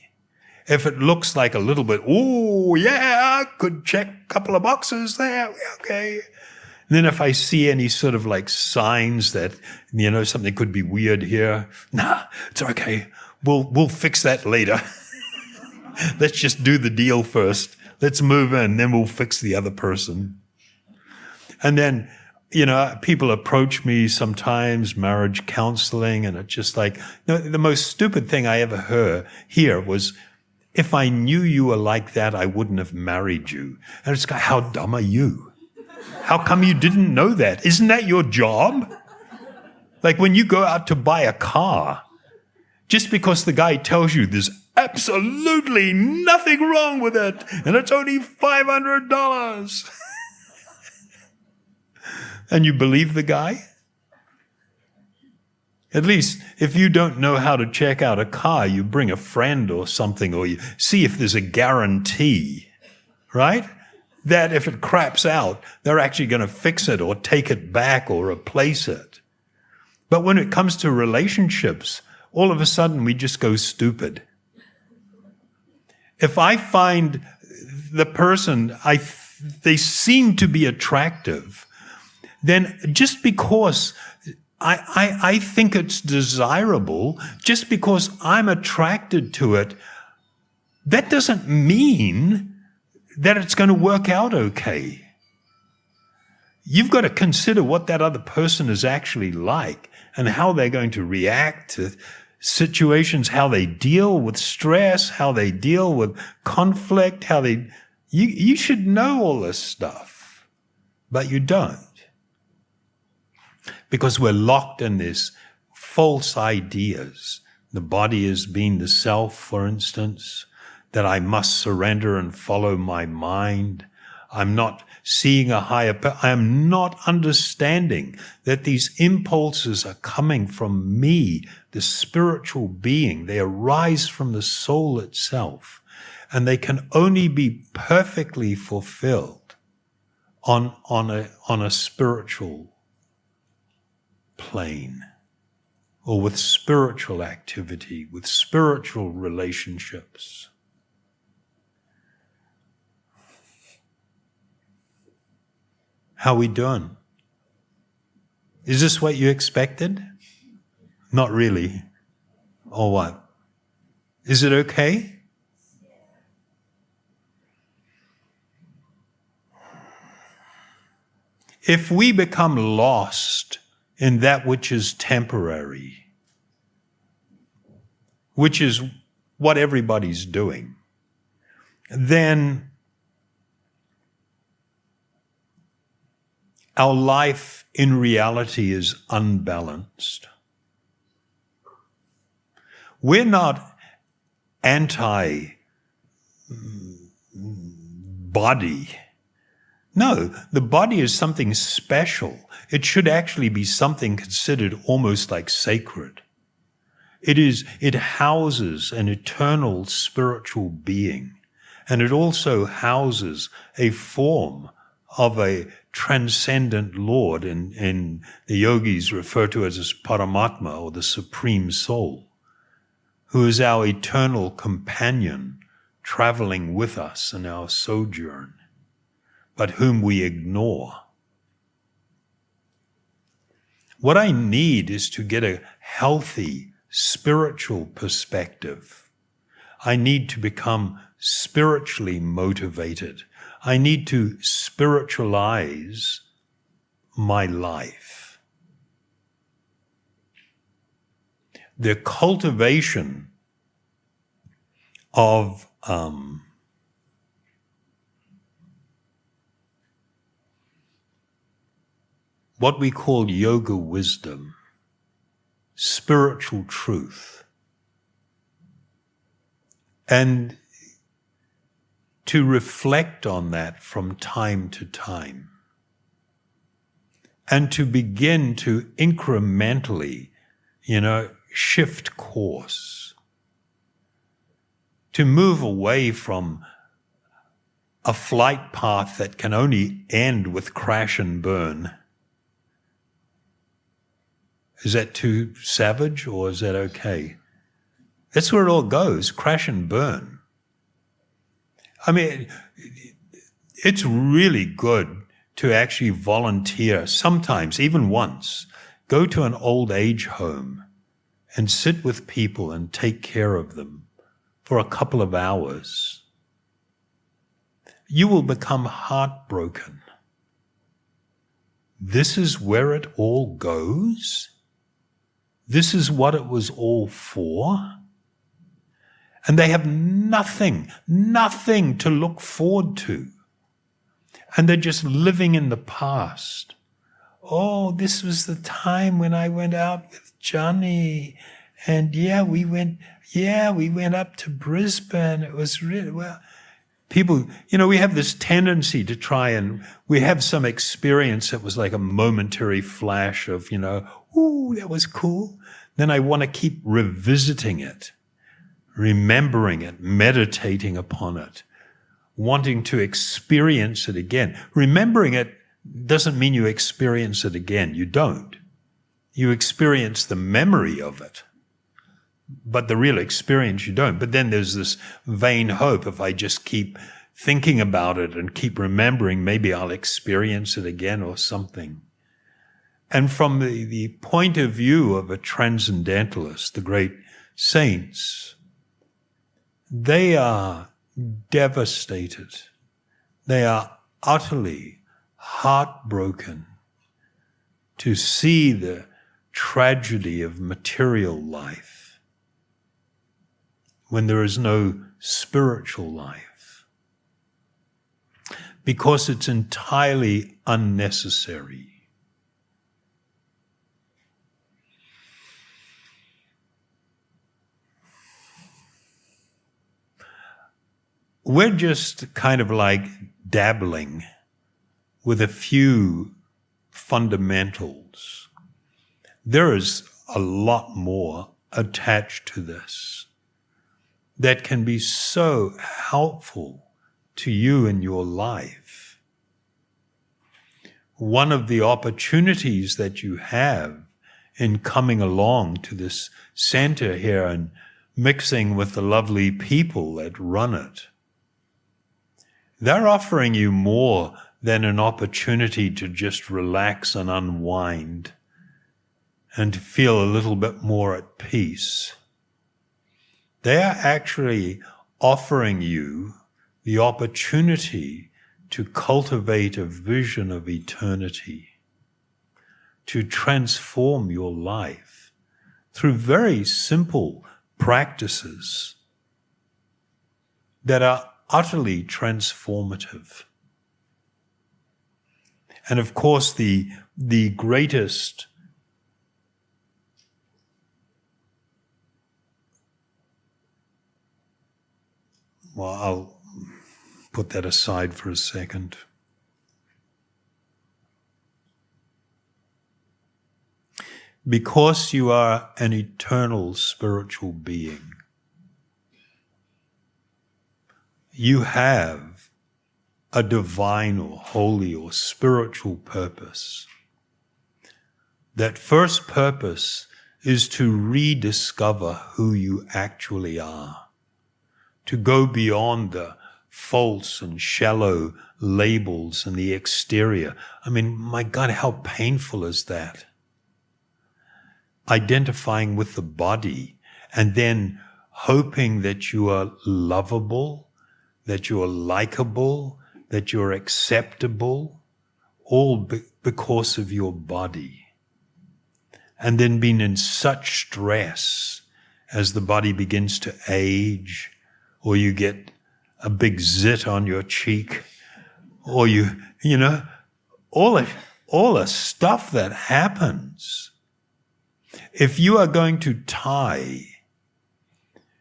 If it looks like a little bit, oh yeah, could check a couple of boxes there, okay. And then if I see any sort of like signs that, something could be weird here, nah, it's okay. We'll fix that later. Let's just do the deal first. Let's move in, then we'll fix the other person. And then, people approach me sometimes, marriage counseling, and it's just like, the most stupid thing I ever hear was, if I knew you were like that, I wouldn't have married you. And it's like, how dumb are you? How come you didn't know that? Isn't that your job? Like when you go out to buy a car, just because the guy tells you there's absolutely nothing wrong with it, and it's only $500, and you believe the guy? At least if you don't know how to check out a car, you bring a friend or something, or you see if there's a guarantee, right? That if it craps out, they're actually going to fix it or take it back or replace it. But when it comes to relationships, all of a sudden we just go stupid. If I find the person, they seem to be attractive, then just because I think it's desirable, just because I'm attracted to it, that doesn't mean that it's going to work out okay. You've got to consider what that other person is actually like and how they're going to react to situations, how they deal with stress, how they deal with conflict, you should know all this stuff, but you don't. Because we're locked in these false ideas. The body as being the self, for instance, that I must surrender and follow my mind. I'm not seeing a higher power. I am not understanding that these impulses are coming from me, the spiritual being. They arise from the soul itself, and they can only be perfectly fulfilled on a spiritual plane, or with spiritual activity, with spiritual relationships. How we doing? Is this what you expected? Not really. Or what? Is it okay? If we become lost in that which is temporary, which is what everybody's doing, then our life in reality is unbalanced. We're not anti-body. No, the body is something special. It should actually be something considered almost like sacred. It houses an eternal spiritual being, and it also houses a form of a transcendent Lord, in the yogis refer to it as Paramatma, or the Supreme Soul, who is our eternal companion traveling with us in our sojourn, but whom we ignore. What I need is to get a healthy spiritual perspective. I need to become spiritually motivated. I need to spiritualize my life. The cultivation of what we call yoga wisdom, spiritual truth, and to reflect on that from time to time, and to begin to incrementally, shift course, to move away from a flight path that can only end with crash and burn. Is that too savage, or is that okay? That's where it all goes, crash and burn. I mean, it's really good to actually volunteer, sometimes, even once, go to an old age home and sit with people and take care of them for a couple of hours. You will become heartbroken. This is where it all goes? This is what it was all for? And they have nothing to look forward to. And they're just living in the past. Oh, this was the time when I went out with Johnny. And we went up to Brisbane. It was really, well, people, we have this tendency to try and, we have some experience that was like a momentary flash of, ooh, that was cool. Then I want to keep revisiting it, remembering it, meditating upon it, wanting to experience it again. Remembering it doesn't mean you experience it again. You don't. You experience the memory of it, but the real experience you don't. But then there's this vain hope, if I just keep thinking about it and keep remembering, maybe I'll experience it again or something. And from the point of view of a transcendentalist, the great saints, they are devastated. They are utterly heartbroken to see the tragedy of material life when there is no spiritual life, because it's entirely unnecessary. We're just kind of like dabbling with a few fundamentals. There is a lot more attached to this that can be so helpful to you in your life. One of the opportunities that you have in coming along to this center here and mixing with the lovely people that run it, they're offering you more than an opportunity to just relax and unwind and to feel a little bit more at peace. They are actually offering you the opportunity to cultivate a vision of eternity, to transform your life through very simple practices that are utterly transformative. And of course, the greatest I'll put that aside for a second. Because you are an eternal spiritual being, you have a divine or holy or spiritual purpose. That first purpose is to rediscover who you actually are, to go beyond the false and shallow labels and the exterior. I mean, my God, how painful is that? Identifying with the body and then hoping that you are lovable, that you are likable, that you're acceptable, all because of your body. And then being in such stress as the body begins to age, or you get a big zit on your cheek, or all the stuff that happens. If you are going to tie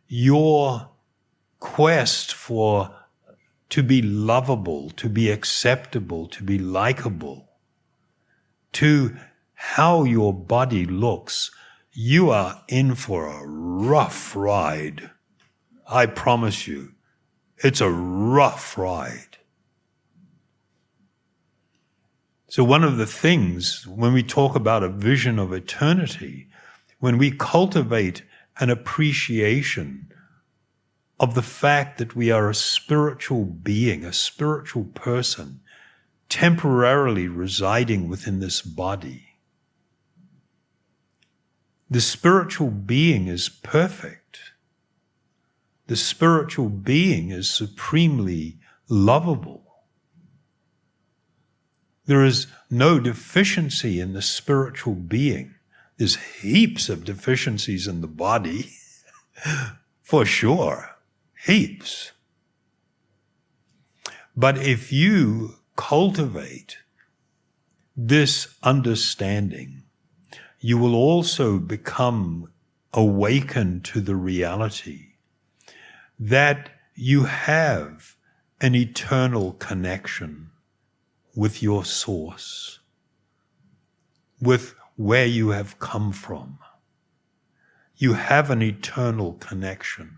your quest to be lovable, to be acceptable, to be likable, to how your body looks, you are in for a rough ride. I promise you, it's a rough ride. So one of the things, when we talk about a vision of eternity, when we cultivate an appreciation of the fact that we are a spiritual being, a spiritual person, temporarily residing within this body, the spiritual being is perfect. The spiritual being is supremely lovable. There is no deficiency in the spiritual being. There's heaps of deficiencies in the body, for sure, heaps. But if you cultivate this understanding, you will also become awakened to the reality that you have an eternal connection with your source, with where you have come from. You have an eternal connection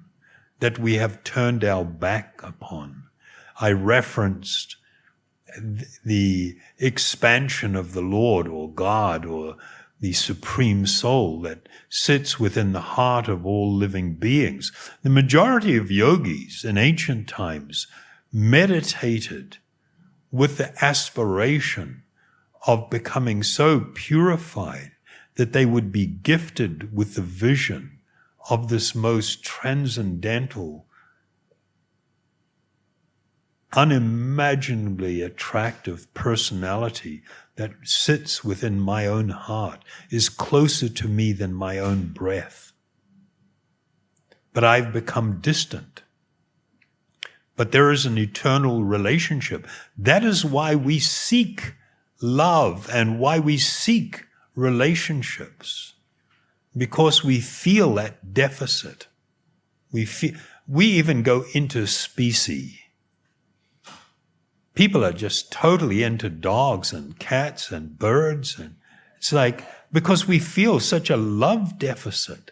that we have turned our back upon. I referenced the expansion of the Lord or God or the supreme soul that sits within the heart of all living beings. The majority of yogis in ancient times meditated with the aspiration of becoming so purified that they would be gifted with the vision of this most transcendental, unimaginably attractive personality that sits within my own heart, is closer to me than my own breath. But I've become distant. But there is an eternal relationship. That is why we seek love and why we seek relationships, because we feel that deficit. We even go interspecies. People are just totally into dogs and cats and birds. And it's like, because we feel such a love deficit.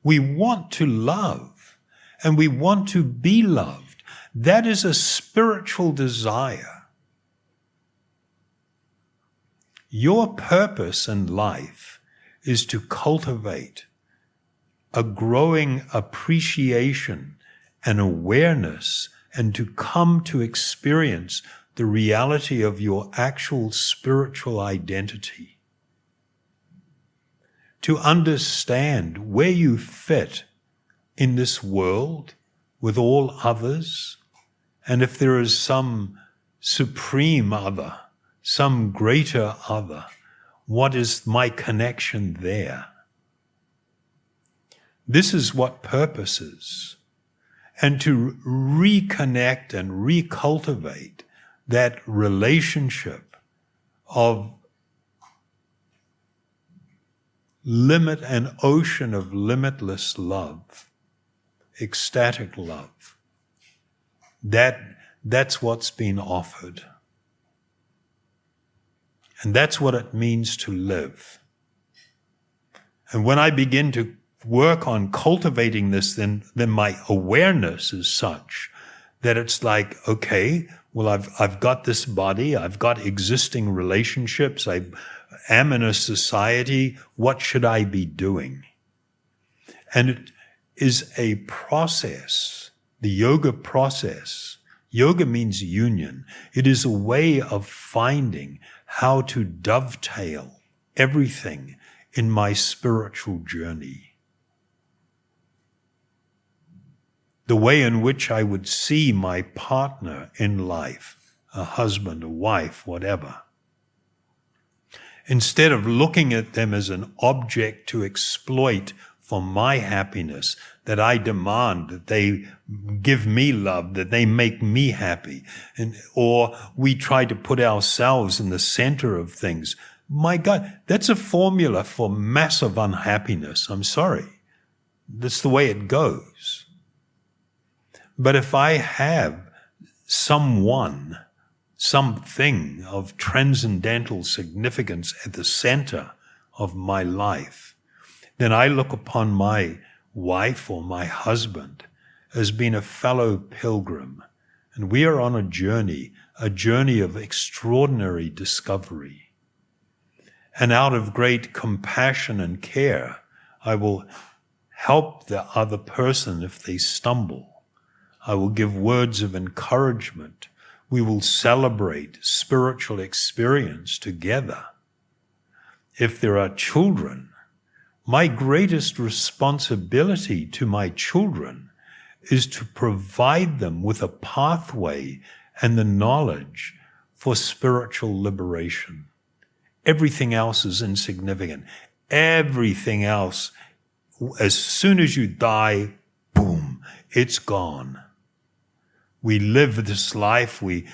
We want to love and we want to be loved. That is a spiritual desire. Your purpose in life is to cultivate a growing appreciation and awareness and to come to experience the reality of your actual spiritual identity. To understand where you fit in this world with all others, and if there is some supreme other, some greater other, what is my connection there? This is what purpose is. And to reconnect and recultivate that relationship of an ocean of limitless love, ecstatic love. That's what's been offered. And that's what it means to live. And when I begin to work on cultivating this, then my awareness is such that it's like, okay, well, I've got this body, I've got existing relationships, I am in a society, what should I be doing? And it is a process, the yoga process. Yoga means union. It is a way of finding how to dovetail everything in my spiritual journey. The way in which I would see my partner in life, a husband, a wife, whatever. Instead of looking at them as an object to exploit for my happiness, that I demand that they give me love, that they make me happy, or we try to put ourselves in the center of things. My God, that's a formula for massive unhappiness. I'm sorry. That's the way it goes. But if I have something of transcendental significance at the center of my life, then I look upon my wife or my husband as being a fellow pilgrim. And we are on a journey of extraordinary discovery. And out of great compassion and care, I will help the other person if they stumble. I will give words of encouragement. We will celebrate spiritual experience together. If there are children, my greatest responsibility to my children is to provide them with a pathway and the knowledge for spiritual liberation. Everything else is insignificant. Everything else, as soon as you die, boom, it's gone. We live this life, we,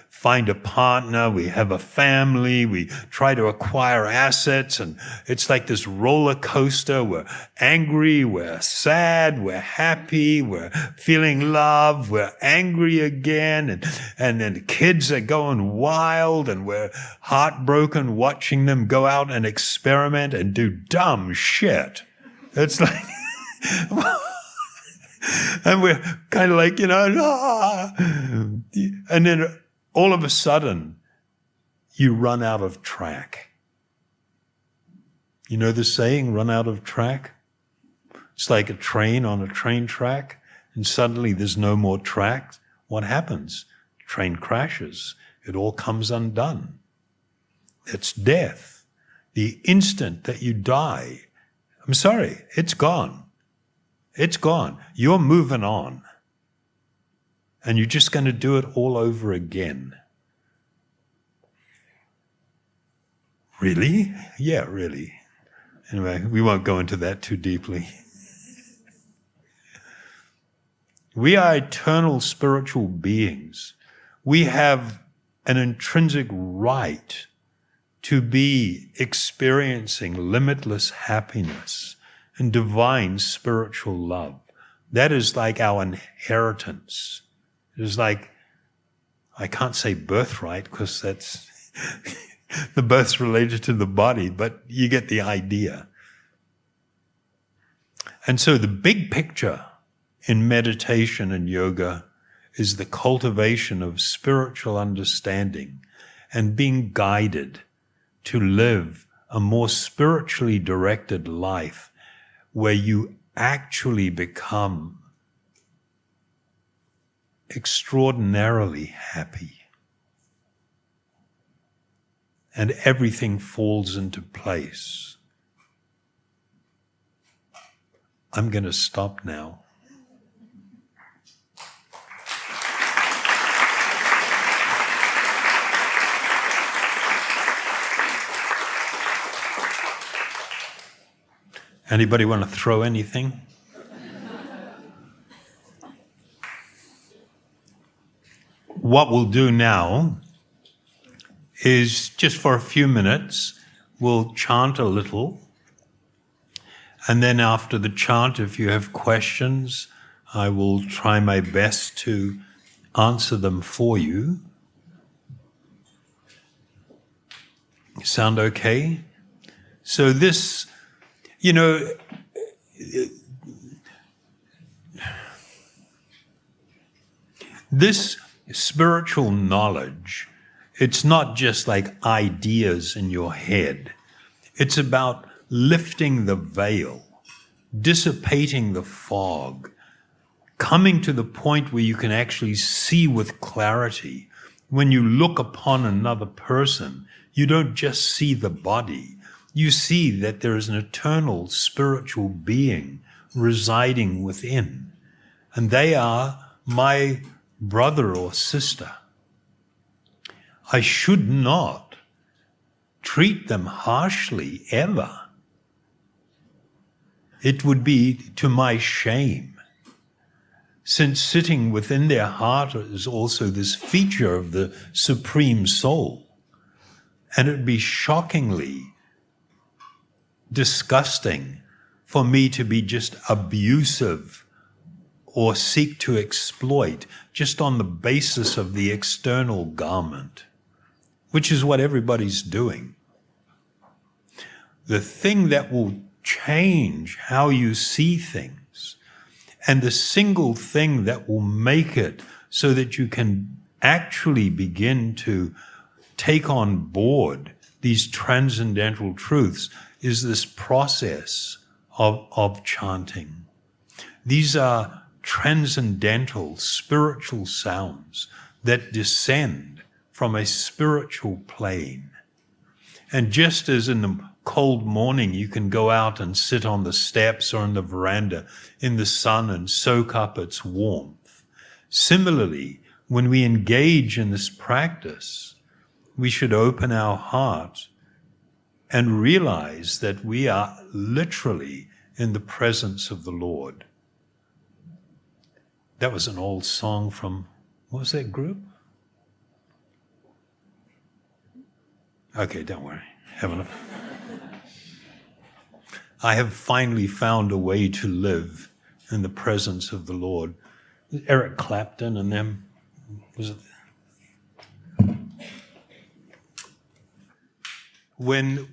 find a partner, we have a family, we try to acquire assets, and it's like this roller coaster. We're angry, we're sad, we're happy, we're feeling love, we're angry again, and then the kids are going wild, and we're heartbroken watching them go out and experiment and do dumb shit. It's like... And we're kind of like, and then all of a sudden, you run out of track. You know the saying, run out of track? It's like a train on a train track, and suddenly there's no more track. What happens? The train crashes. It all comes undone. It's death. The instant that you die, I'm sorry, it's gone. It's gone. You're moving on. And you're just going to do it all over again. Really? Yeah, really. Anyway, we won't go into that too deeply. We are eternal spiritual beings. We have an intrinsic right to be experiencing limitless happiness and divine spiritual love. That is like our inheritance. It is like, I can't say birthright because that's the birth's related to the body, but you get the idea. And so the big picture in meditation and yoga is the cultivation of spiritual understanding and being guided to live a more spiritually directed life where you actually become extraordinarily happy. And everything falls into place. I'm going to stop now. Anybody want to throw anything? What we'll do now is just for a few minutes, we'll chant a little. And then after the chant, if you have questions, I will try my best to answer them for you. Sound okay? So this, this spiritual knowledge, it's not just like ideas in your head. It's about lifting the veil, dissipating the fog, coming to the point where you can actually see with clarity. When you look upon another person, you don't just see the body. You see that there is an eternal spiritual being residing within, and they are my brother or sister. I should not treat them harshly ever. It would be to my shame, since sitting within their heart is also this feature of the Supreme Soul. And it would be shockingly disgusting for me to be just abusive or seek to exploit just on the basis of the external garment, which is what everybody's doing. The thing that will change how you see things, and the single thing that will make it so that you can actually begin to take on board these transcendental truths, is this process of chanting. These are transcendental spiritual sounds that descend from a spiritual plane. And just as in the cold morning you can go out and sit on the steps or in the veranda in the sun and soak up its warmth, similarly, when we engage in this practice, we should open our heart and realize that we are literally in the presence of the Lord. That was an old song from, what was that group? Okay, don't worry. Have enough. I have finally found a way to live in the presence of the Lord. Eric Clapton and them, was it? When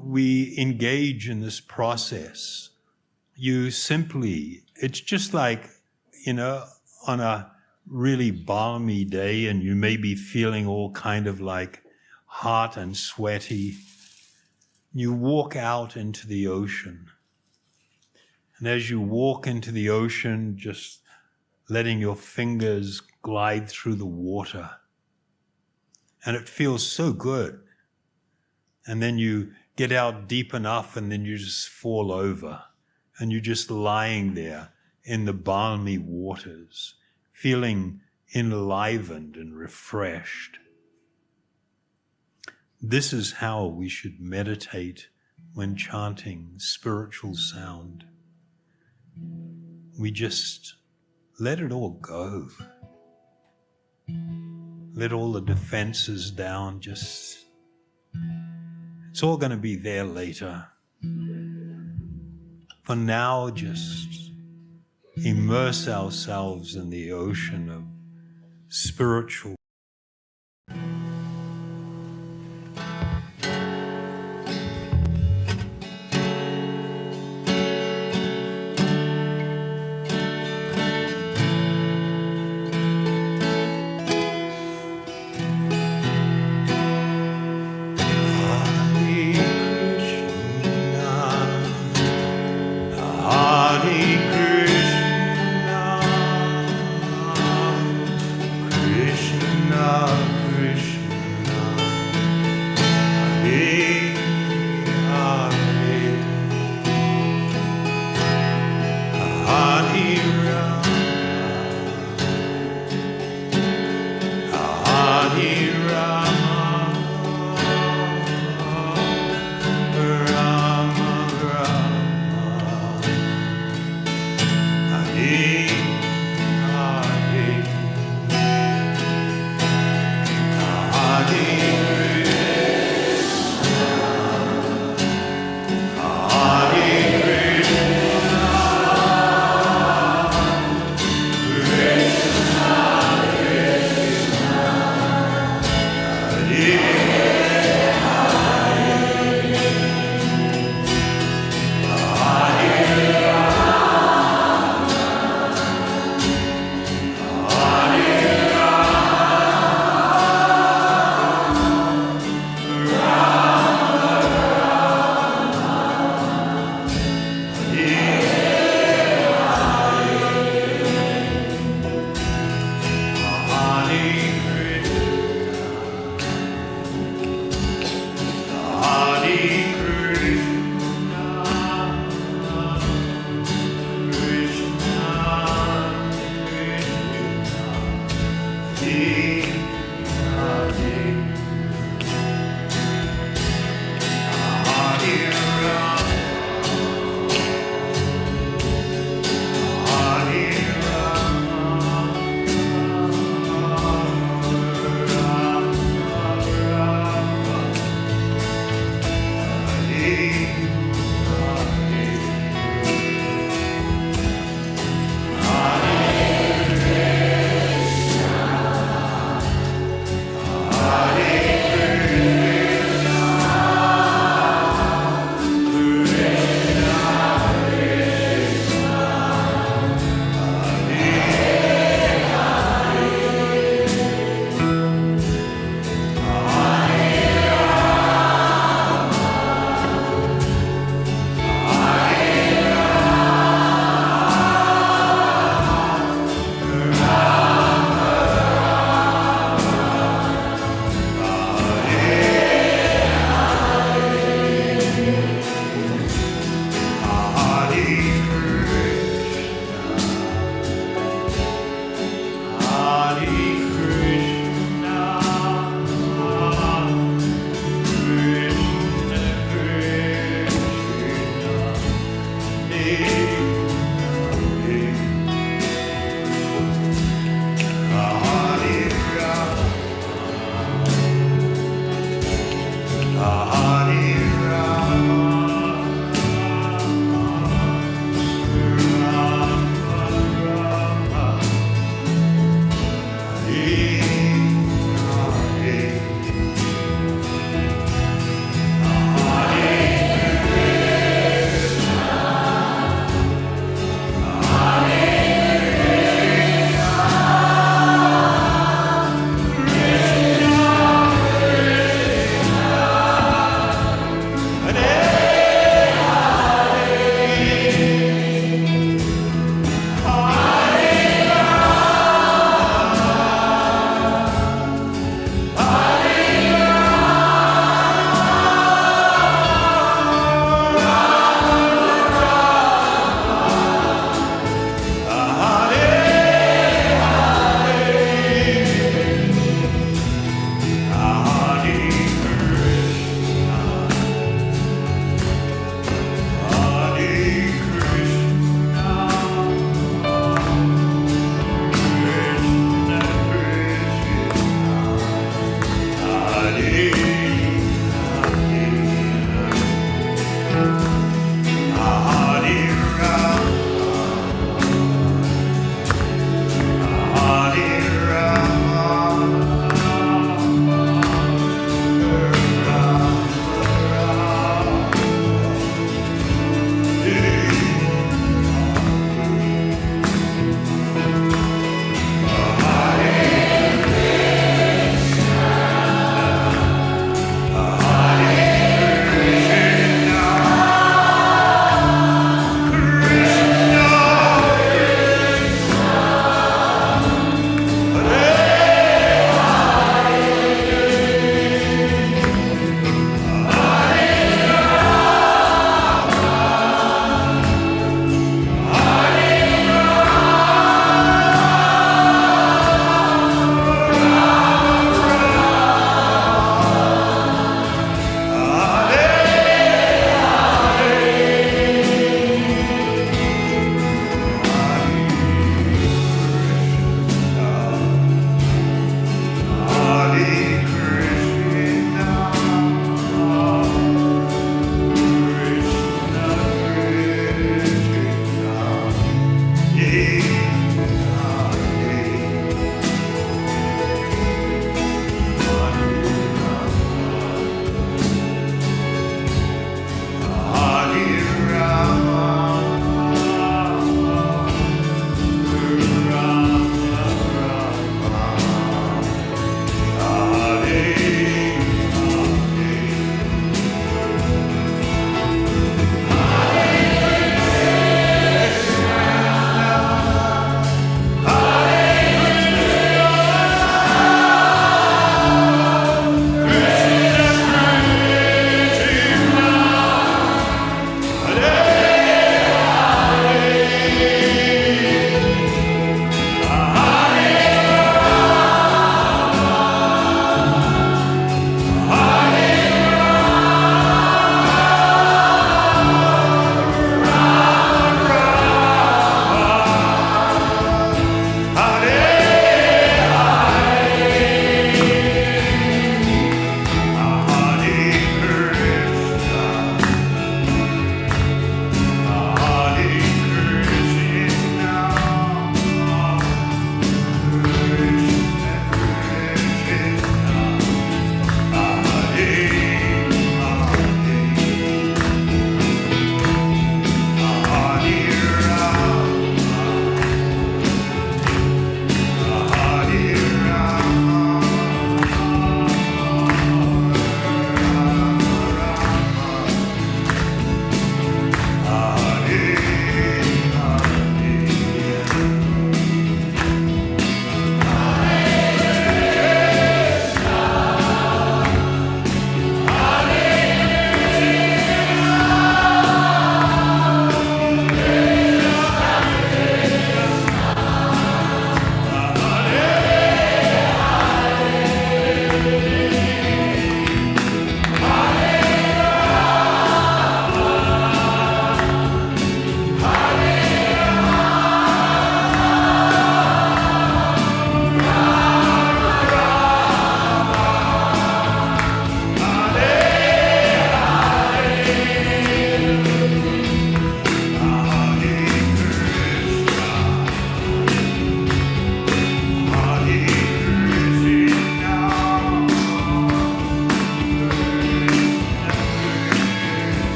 we engage in this process, you simply, it's just like, on a really balmy day and you may be feeling all kind of like hot and sweaty, you walk out into the ocean. And as you walk into the ocean, just letting your fingers glide through the water. And it feels so good. And then you get out deep enough and then you just fall over. And you're just lying there in the balmy waters, feeling enlivened and refreshed. This is how we should meditate when chanting spiritual sound. We just let it all go. Let all the defenses down. It's all going to be there later. For now, just immerse ourselves in the ocean of spiritual